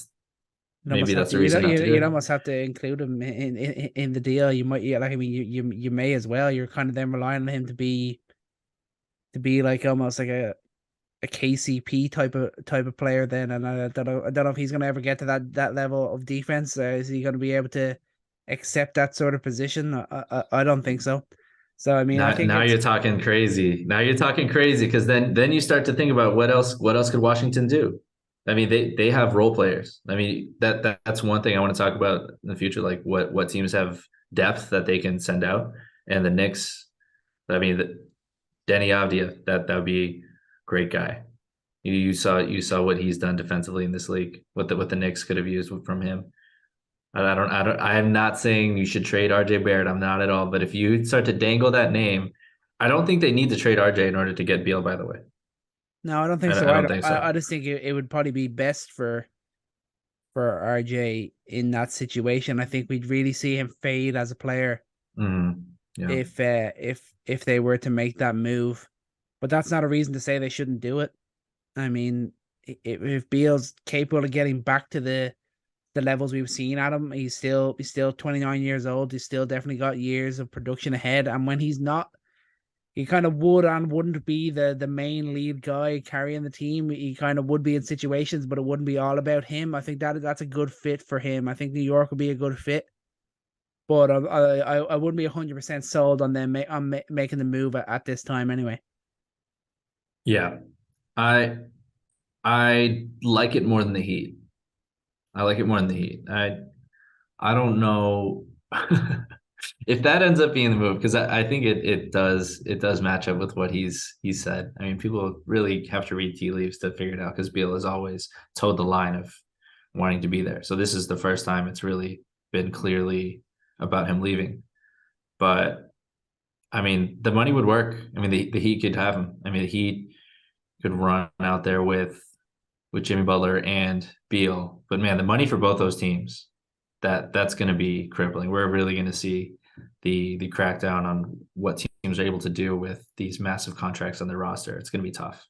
maybe that's the reason not to do you'd it. almost have to include him in the deal. You might, yeah, like, I mean, you may as well. You're kind of then relying on him to be like almost like a KCP type of player then, and I don't know if he's going to ever get to that level of defense. Is he going to be able to accept that sort of position? I don't think so. So I mean, I think now you're talking crazy. Now you're talking crazy, because then you start to think about what else could Washington do? I mean, they have role players. I mean, that's one thing I want to talk about in the future, like what teams have depth that they can send out. And the Knicks, I mean, Denny Avdia, that would be great guy. You saw what he's done defensively in this league. What the Knicks could have used from him. I'm not saying you should trade RJ Barrett. I'm not at all. But if you start to dangle that name, I don't think they need to trade RJ in order to get Beal, by the way. No, I don't think so. I don't think so. I just think it would probably be best for RJ in that situation. I think we'd really see him fade as a player if they were to make that move. But that's not a reason to say they shouldn't do it. I mean, if Beal's capable of getting back to the levels we've seen at him, he's still 29 years old. He's still definitely got years of production ahead. And when he's not, he kind of would and wouldn't be the main lead guy carrying the team. He kind of would be in situations, but it wouldn't be all about him. I think that's a good fit for him. I think New York would be a good fit. But I wouldn't be 100% sold on them making the move at this time anyway. Yeah, I like it more than the Heat. I like it more than the Heat. I don't know if that ends up being the move, because I think it does match up with what he's said. I mean, people really have to read tea leaves to figure it out, because Beal has always toed the line of wanting to be there. So this is the first time it's really been clearly about him leaving. But I mean, the money would work. I mean, the Heat could have him. I mean, the Heat could run out there with Jimmy Butler and Beal. But man, the money for both those teams, that's going to be crippling. We're really going to see the crackdown on what teams are able to do with these massive contracts on their roster. It's going to be tough.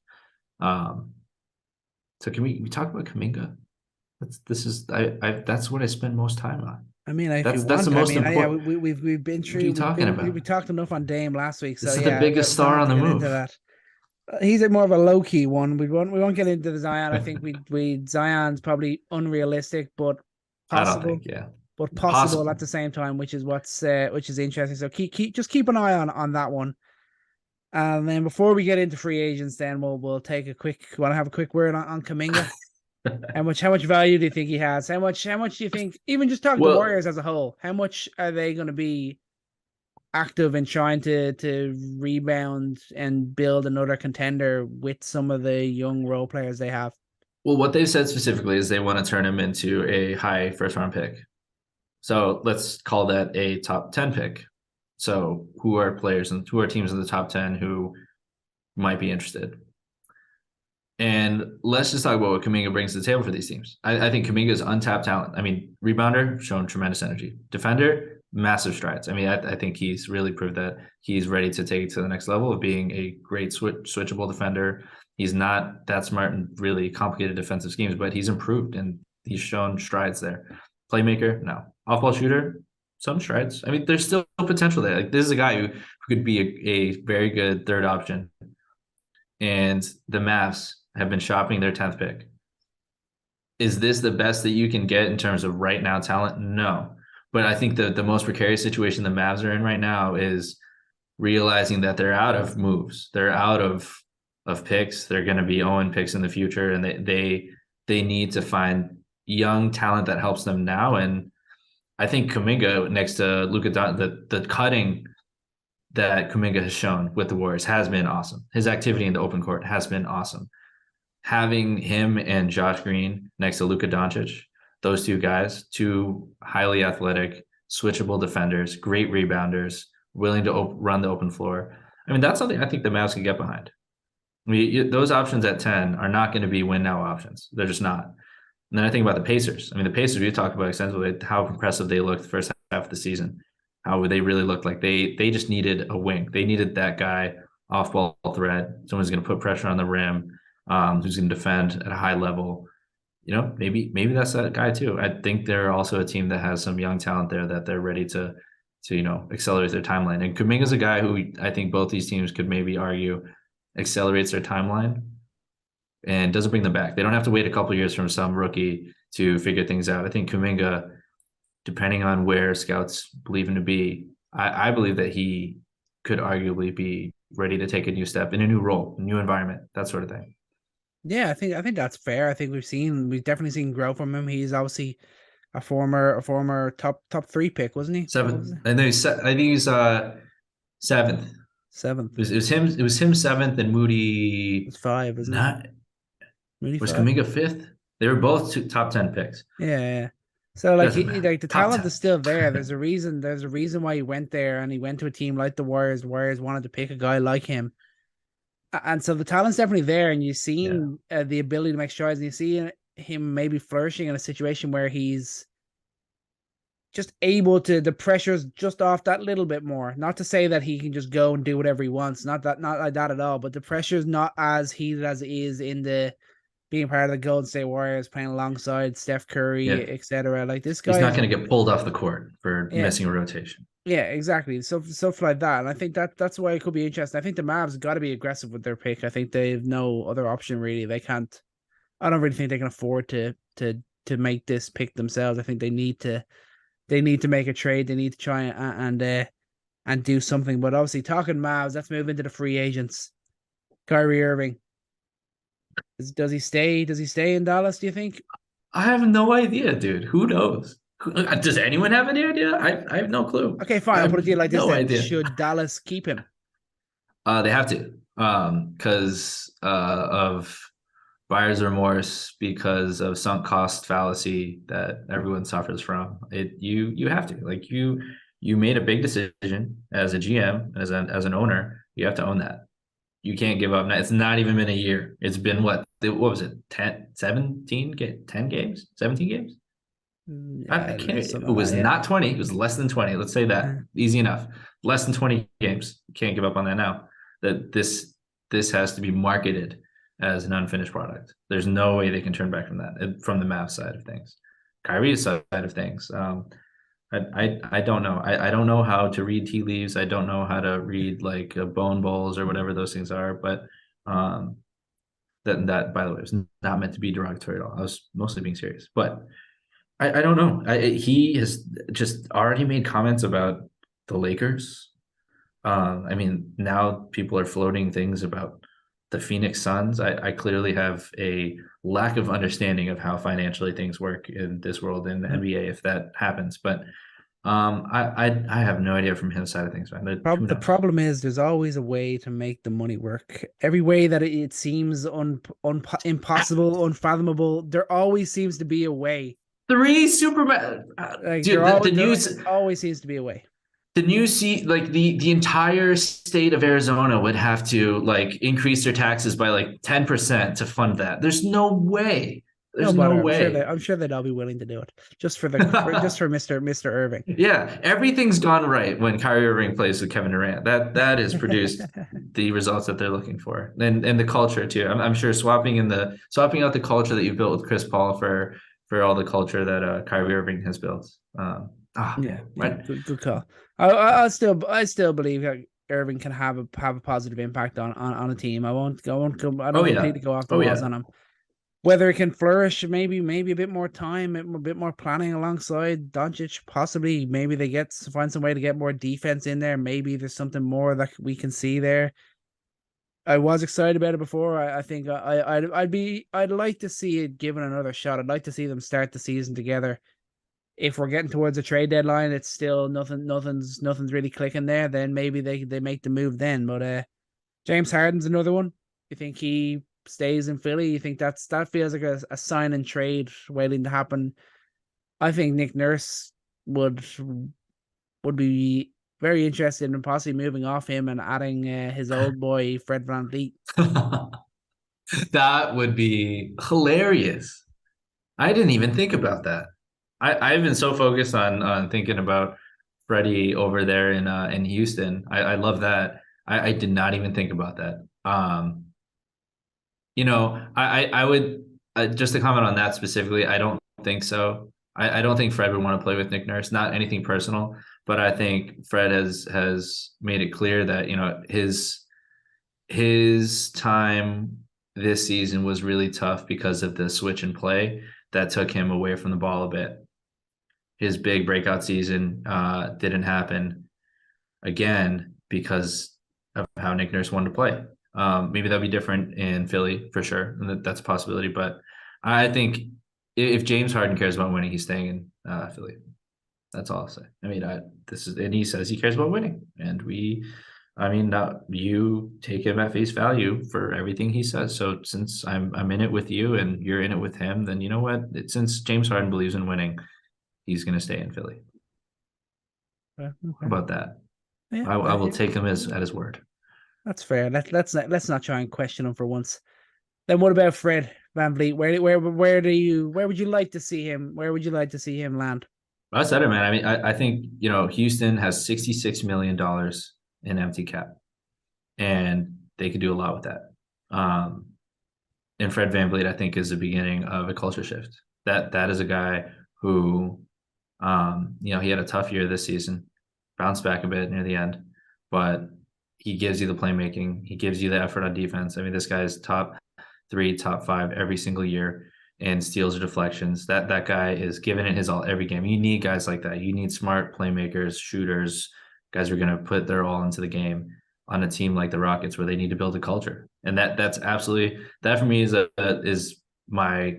So can we talk about Kuminga? That's what I spend most time on. I mean, that's the most important. We've been through. We talked enough on Dame last week. So this is the biggest star on the move. He's more of a low key one. We won't get into the Zion. I think Zion's probably unrealistic, but possible. I don't think, yeah. But possible at the same time, which is interesting. So keep an eye on that one. And then before we get into free agents, then we'll take a quick. Want to have a quick word on Kuminga? How much value do you think he has? How much do you think? Even just talking to Warriors as a whole, how much are they going to be active in trying to rebound and build another contender with some of the young role players they have? Well, what they've said specifically is they want to turn him into a high first-round pick. So let's call that a top 10 pick. So who are teams in the top 10 who might be interested? And let's just talk about what Kuminga brings to the table for these teams. I think Kuminga is untapped talent. I mean, rebounder, shown tremendous energy. Defender, massive strides. I mean, I think he's really proved that he's ready to take it to the next level of being a great switchable defender. He's not that smart in really complicated defensive schemes, but he's improved and he's shown strides there. Playmaker, no. Off-ball shooter, some strides. I mean, there's still potential there. Like, this is a guy who could be a very good third option. And the Mavs have been shopping their 10th pick. Is this the best that you can get in terms of right now talent? No. But I think the most precarious situation the Mavs are in right now is realizing that they're out of moves. They're out of picks. They're going to be owing picks in the future, and they need to find young talent that helps them now. And I think Kuminga next to Luka, the cutting that Kuminga has shown with the Warriors has been awesome. His activity in the open court has been awesome. Having him and Josh Green next to Luka Doncic, those two guys, two highly athletic, switchable defenders, great rebounders, willing to run the open floor. I mean, that's something I think the Mavs can get behind. I mean, those options at 10 are not going to be win now options. They're just not. And then I think about the Pacers. I mean, the Pacers, we talked about extensively how impressive they looked the first half of the season, how they really looked like they just needed a wing. They needed that guy off-ball threat, someone who's going to put pressure on the rim, who's going to defend at a high level. You know, maybe that's that guy too. I think they're also a team that has some young talent there that they're ready to accelerate their timeline. And Kuminga's a guy who I think both these teams could maybe argue accelerates their timeline and doesn't bring them back. They don't have to wait a couple of years from some rookie to figure things out. I think Kuminga, depending on where scouts believe him to be, I believe that he could arguably be ready to take a new step in a new role, a new environment, that sort of thing. Yeah, I think that's fair. I think we've definitely seen growth from him. He's obviously a former top 3 pick, wasn't he? Seventh. I think he's seventh. Seventh. It was him seventh and Moody. It's 5, isn't it? Moody was 5? Kuminga 5th? They were both top 10 picks. Yeah. So like the talent 10. is still there. There's a reason why he went there, and he went to a team like the Warriors. The Warriors wanted to pick a guy like him. And so the talent's definitely there, and you've seen the ability to make strides, and you see him maybe flourishing in a situation where he's just able to, the pressure's just off that little bit more. Not to say that he can just go and do whatever he wants, not like that at all, but the pressure's not as heated as it is in the being part of the Golden State Warriors, playing alongside Steph Curry, etc. Like, this guy, he's not going to get pulled off the court for missing a rotation. Yeah, exactly. So stuff like that. And I think that's why it could be interesting. I think the Mavs got to be aggressive with their pick. I think they have no other option really. They can't. I don't really think they can afford to make this pick themselves. I think they need to make a trade. They need to try and do something. But obviously, talking Mavs, let's move into the free agents. Kyrie Irving. Does he stay? Does he stay in Dallas, do you think? I have no idea, dude. Who knows? Does anyone have any idea? I have no clue. Okay, fine. I'll put it to you like this. No idea. Should Dallas keep him? They have to, because of buyer's remorse, because of sunk cost fallacy that everyone suffers from. You have to, like, you made a big decision as a GM, as an owner. You have to own that. You can't give up. It's not even been a year. It's been what was it? 10 games? 17 games? I can't. It was not 20. It was less than 20. Let's say that. Easy enough. Less than 20 games. You can't give up on that now. That this has to be marketed as an unfinished product. There's no way they can turn back from that, from the Mavs side of things. Kyrie's side of things. I don't know. I don't know how to read tea leaves. I don't know how to read like bone bowls or whatever those things are. But that by the way was not meant to be derogatory at all. I was mostly being serious. But I don't know. He has just already made comments about the Lakers. I mean, now people are floating things about the Phoenix Suns. I clearly have a lack of understanding of how financially things work in this world in the NBA if that happens. But I have no idea from his side of things, man. The problem is there's always a way to make the money work. Every way that it seems impossible, unfathomable, there always seems to be a way. 3 Superman. Like, there always seems to be a way. the new the entire state of Arizona would have to like increase their taxes by like 10% to fund that. There's no way. No There's no bother. way. I'm sure they'd all be willing to do it just for Mr. Irving. Yeah, everything's gone right when Kyrie Irving plays with Kevin Durant. That has produced the results that they're looking for, and the culture too. I'm sure swapping out the culture that you built with Chris Paul for all the culture that Kyrie Irving has built. Yeah, right. good call. I still believe that Irving can have a positive impact on a team. I don't completely go off the walls on him. Whether it can flourish, maybe a bit more time, a bit more planning alongside Doncic, possibly. Maybe they find some way to get more defense in there. Maybe there's something more that we can see there. I was excited about it before. I think I'd like to see it given another shot. I'd like to see them start the season together. If we're getting towards a trade deadline, it's still nothing's really clicking there. Then maybe they make the move then. But James Harden's another one. You think he stays in Philly? You think that feels like a sign and trade waiting to happen? I think Nick Nurse would be very interested in possibly moving off him and adding his old boy Fred VanVleet. That would be hilarious. I didn't even think about that. I've been so focused on thinking about Freddie over there in Houston. I love that. I did not even think about that. I would just to comment on that specifically. I don't think so. I don't think Fred would want to play with Nick Nurse. Not anything personal, but I think Fred has made it clear that his time this season was really tough because of the switch and play that took him away from the ball a bit. His big breakout season didn't happen again because of how Nick Nurse wanted to play. Maybe that'll be different in Philly for sure. And that's a possibility. But I think if James Harden cares about winning, he's staying in Philly. That's all I'll say. I mean, and he says he cares about winning. And you take him at face value for everything he says. So since I'm in it with you and you're in it with him, then you know what? Since James Harden believes in winning, he's going to stay in Philly. Okay. How about that? Yeah, I will take him at his word. That's fair. Let's not try and question him for once. Then what about Fred VanVleet? Where would you like to see him? Where would you like to see him land? I said it, man. I mean, I think Houston has $66 million in empty cap, and they could do a lot with that. And Fred VanVleet, I think, is the beginning of a culture shift. That is a guy who, he had a tough year this season, bounced back a bit near the end, but he gives you the playmaking. He gives you the effort on defense. I mean, this guy is top 3, top 5 every single year in steals or deflections. That guy is giving it his all every game. You need guys like that. You need smart playmakers, shooters, guys who are going to put their all into the game on a team like the Rockets where they need to build a culture. And that's absolutely, that for me is my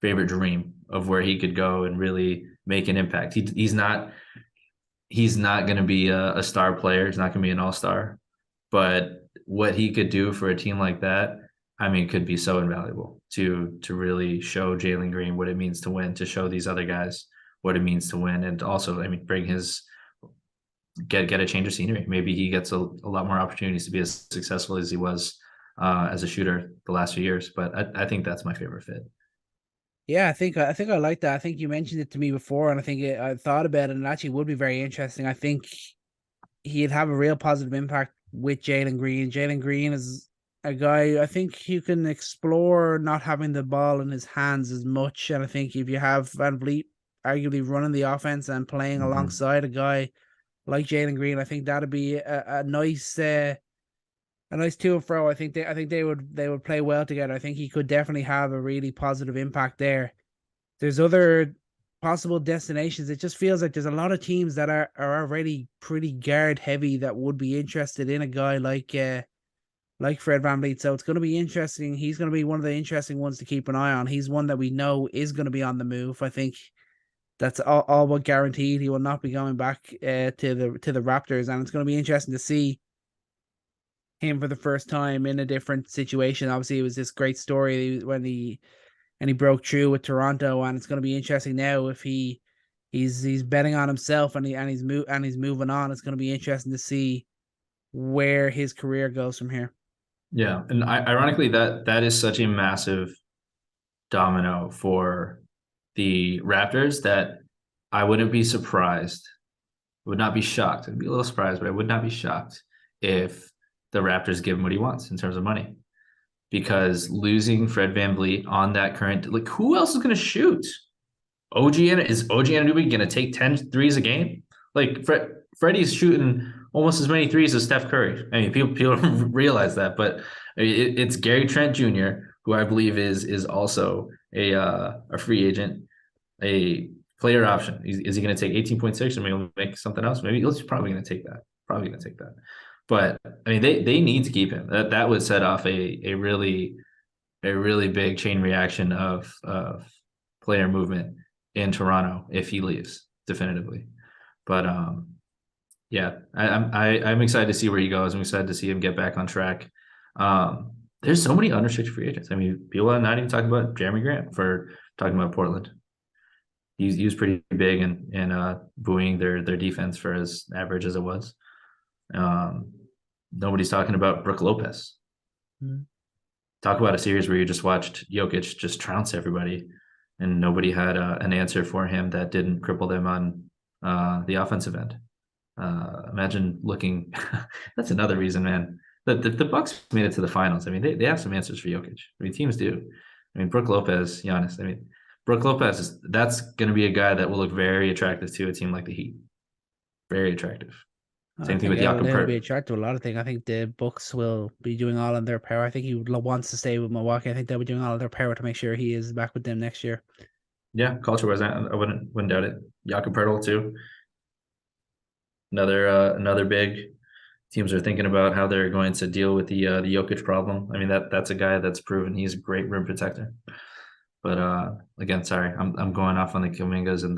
favorite dream of where he could go and really make an impact. He's not going to be a star player. He's not going to be an all-star, but what he could do for a team like that, I mean, could be so invaluable to really show Jalen Green what it means to win, to show these other guys what it means to win. And also, I mean, bring get a change of scenery. Maybe he gets a lot more opportunities to be as successful as he was as a shooter the last few years. But I think that's my favorite fit. Yeah, I think I like that. I think you mentioned it to me before, and I think I thought about it, and it actually would be very interesting. I think he'd have a real positive impact with Jalen Green. Jalen Green is a guy, I think you can explore not having the ball in his hands as much, and I think if you have VanVleet arguably running the offense and playing alongside a guy like Jalen Green, I think that'd be a nice to and fro. I think they would play well together. I think he could definitely have a really positive impact there. There's other possible destinations. It just feels like there's a lot of teams that are already pretty guard heavy that would be interested in a guy like Fred VanVleet. So it's going to be interesting. He's going to be one of the interesting ones to keep an eye on. He's one that we know is going to be on the move. I think that's all but guaranteed. He will not be going back to the Raptors, and it's going to be interesting to see him for the first time in a different situation. Obviously, it was this great story when he broke through with Toronto, and it's going to be interesting now if he he's betting on himself, and he's moving on. It's going to be interesting to see where his career goes from here. Yeah, and ironically, that is such a massive domino for the Raptors that I wouldn't be surprised, would not be shocked. I'd be a little surprised, but I would not be shocked if the Raptors give him what he wants in terms of money. Because losing Fred VanVleet on that current, like, who else is going to shoot? Is OG Anunoby going to take 10 threes a game? Like, Freddie's shooting almost as many threes as Steph Curry. I mean, people don't realize that, but it's Gary Trent Jr., who I believe is also a free agent, a player option. Is he going to take 18.6 or maybe make something else? Maybe he's probably going to take that. But I mean, they need to keep him. That would set off a really big chain reaction of player movement in Toronto if he leaves definitively. But yeah, I'm excited to see where he goes. I'm excited to see him get back on track. There's so many unrestricted free agents. I mean, people are not even talking about Jeremy Grant for talking about Portland. He was pretty big in buoying their defense for as average as it was. Nobody's talking about Brook Lopez. Mm-hmm. Talk about a series where you just watched Jokic just trounce everybody, and nobody had an answer for him that didn't cripple them on the offensive end. Imagine looking. That's another reason, man. The Bucks made it to the finals. I mean, they have some answers for Jokic. I mean, teams do. I mean, Brook Lopez, Giannis. I mean, Brook Lopez that's going to be a guy that will look very attractive to a team like the Heat. Very attractive. Same thing with Jakob They'll Pertl. be attracted to a lot of things. I think the Bucks will be doing all in their power. I think he wants to stay with Milwaukee. I think they'll be doing all of their power to make sure he is back with them next year. Yeah, culture-wise, I wouldn't doubt it. Jakob Pertl too. Another big. Teams are thinking about how they're going to deal with the Jokic problem. I mean, that's a guy that's proven he's a great rim protector. But again, sorry, I'm going off on the Kumingas and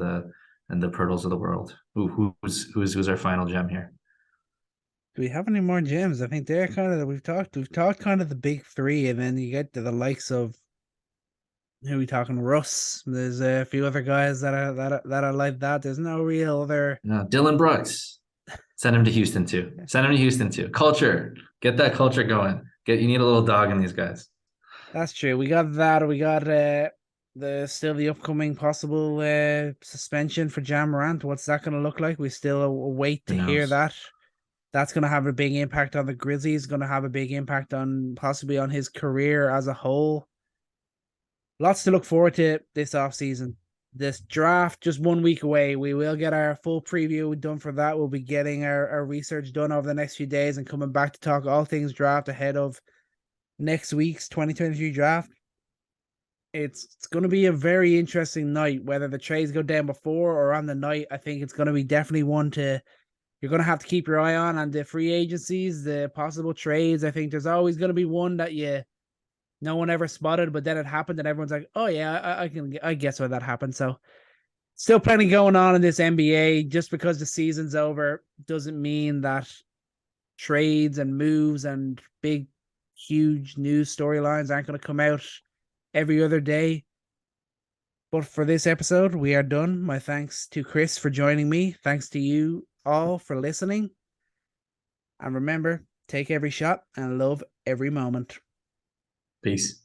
the Pirtles of the world. Who's our final gem here? Do we have any more gems? I think they're kind of we've talked kind of the big three, and then you get to the likes of who are we talking? Russ. There's a few other guys that are like that. There's no real other. No, Dylan Brooks. Send him to Houston too. Culture. Get that culture going. You need a little dog in these guys. That's true. We got that. We got the upcoming possible suspension for Ja Morant. What's that going to look like? We still wait to hear that. That's going to have a big impact on the Grizzlies. Going to have a big impact on possibly on his career as a whole. Lots to look forward to this offseason. This draft just 1 week away. We will get our full preview done for that. We'll be getting our research done over the next few days and coming back to talk all things draft ahead of next week's 2023 draft. It's going to be a very interesting night, whether the trades go down before or on the night. I think it's going to be definitely one you're going to have to keep your eye on the free agencies, the possible trades. I think there's always going to be one that no one ever spotted, but then it happened and everyone's like, oh yeah, I guess why that happened. So still plenty going on in this NBA. Just because the season's over doesn't mean that trades and moves and big, huge news storylines aren't going to come out every other day. But for this episode, we are done. My thanks to Chris for joining me. Thanks to you all for listening. And remember, take every shot and love every moment. Peace.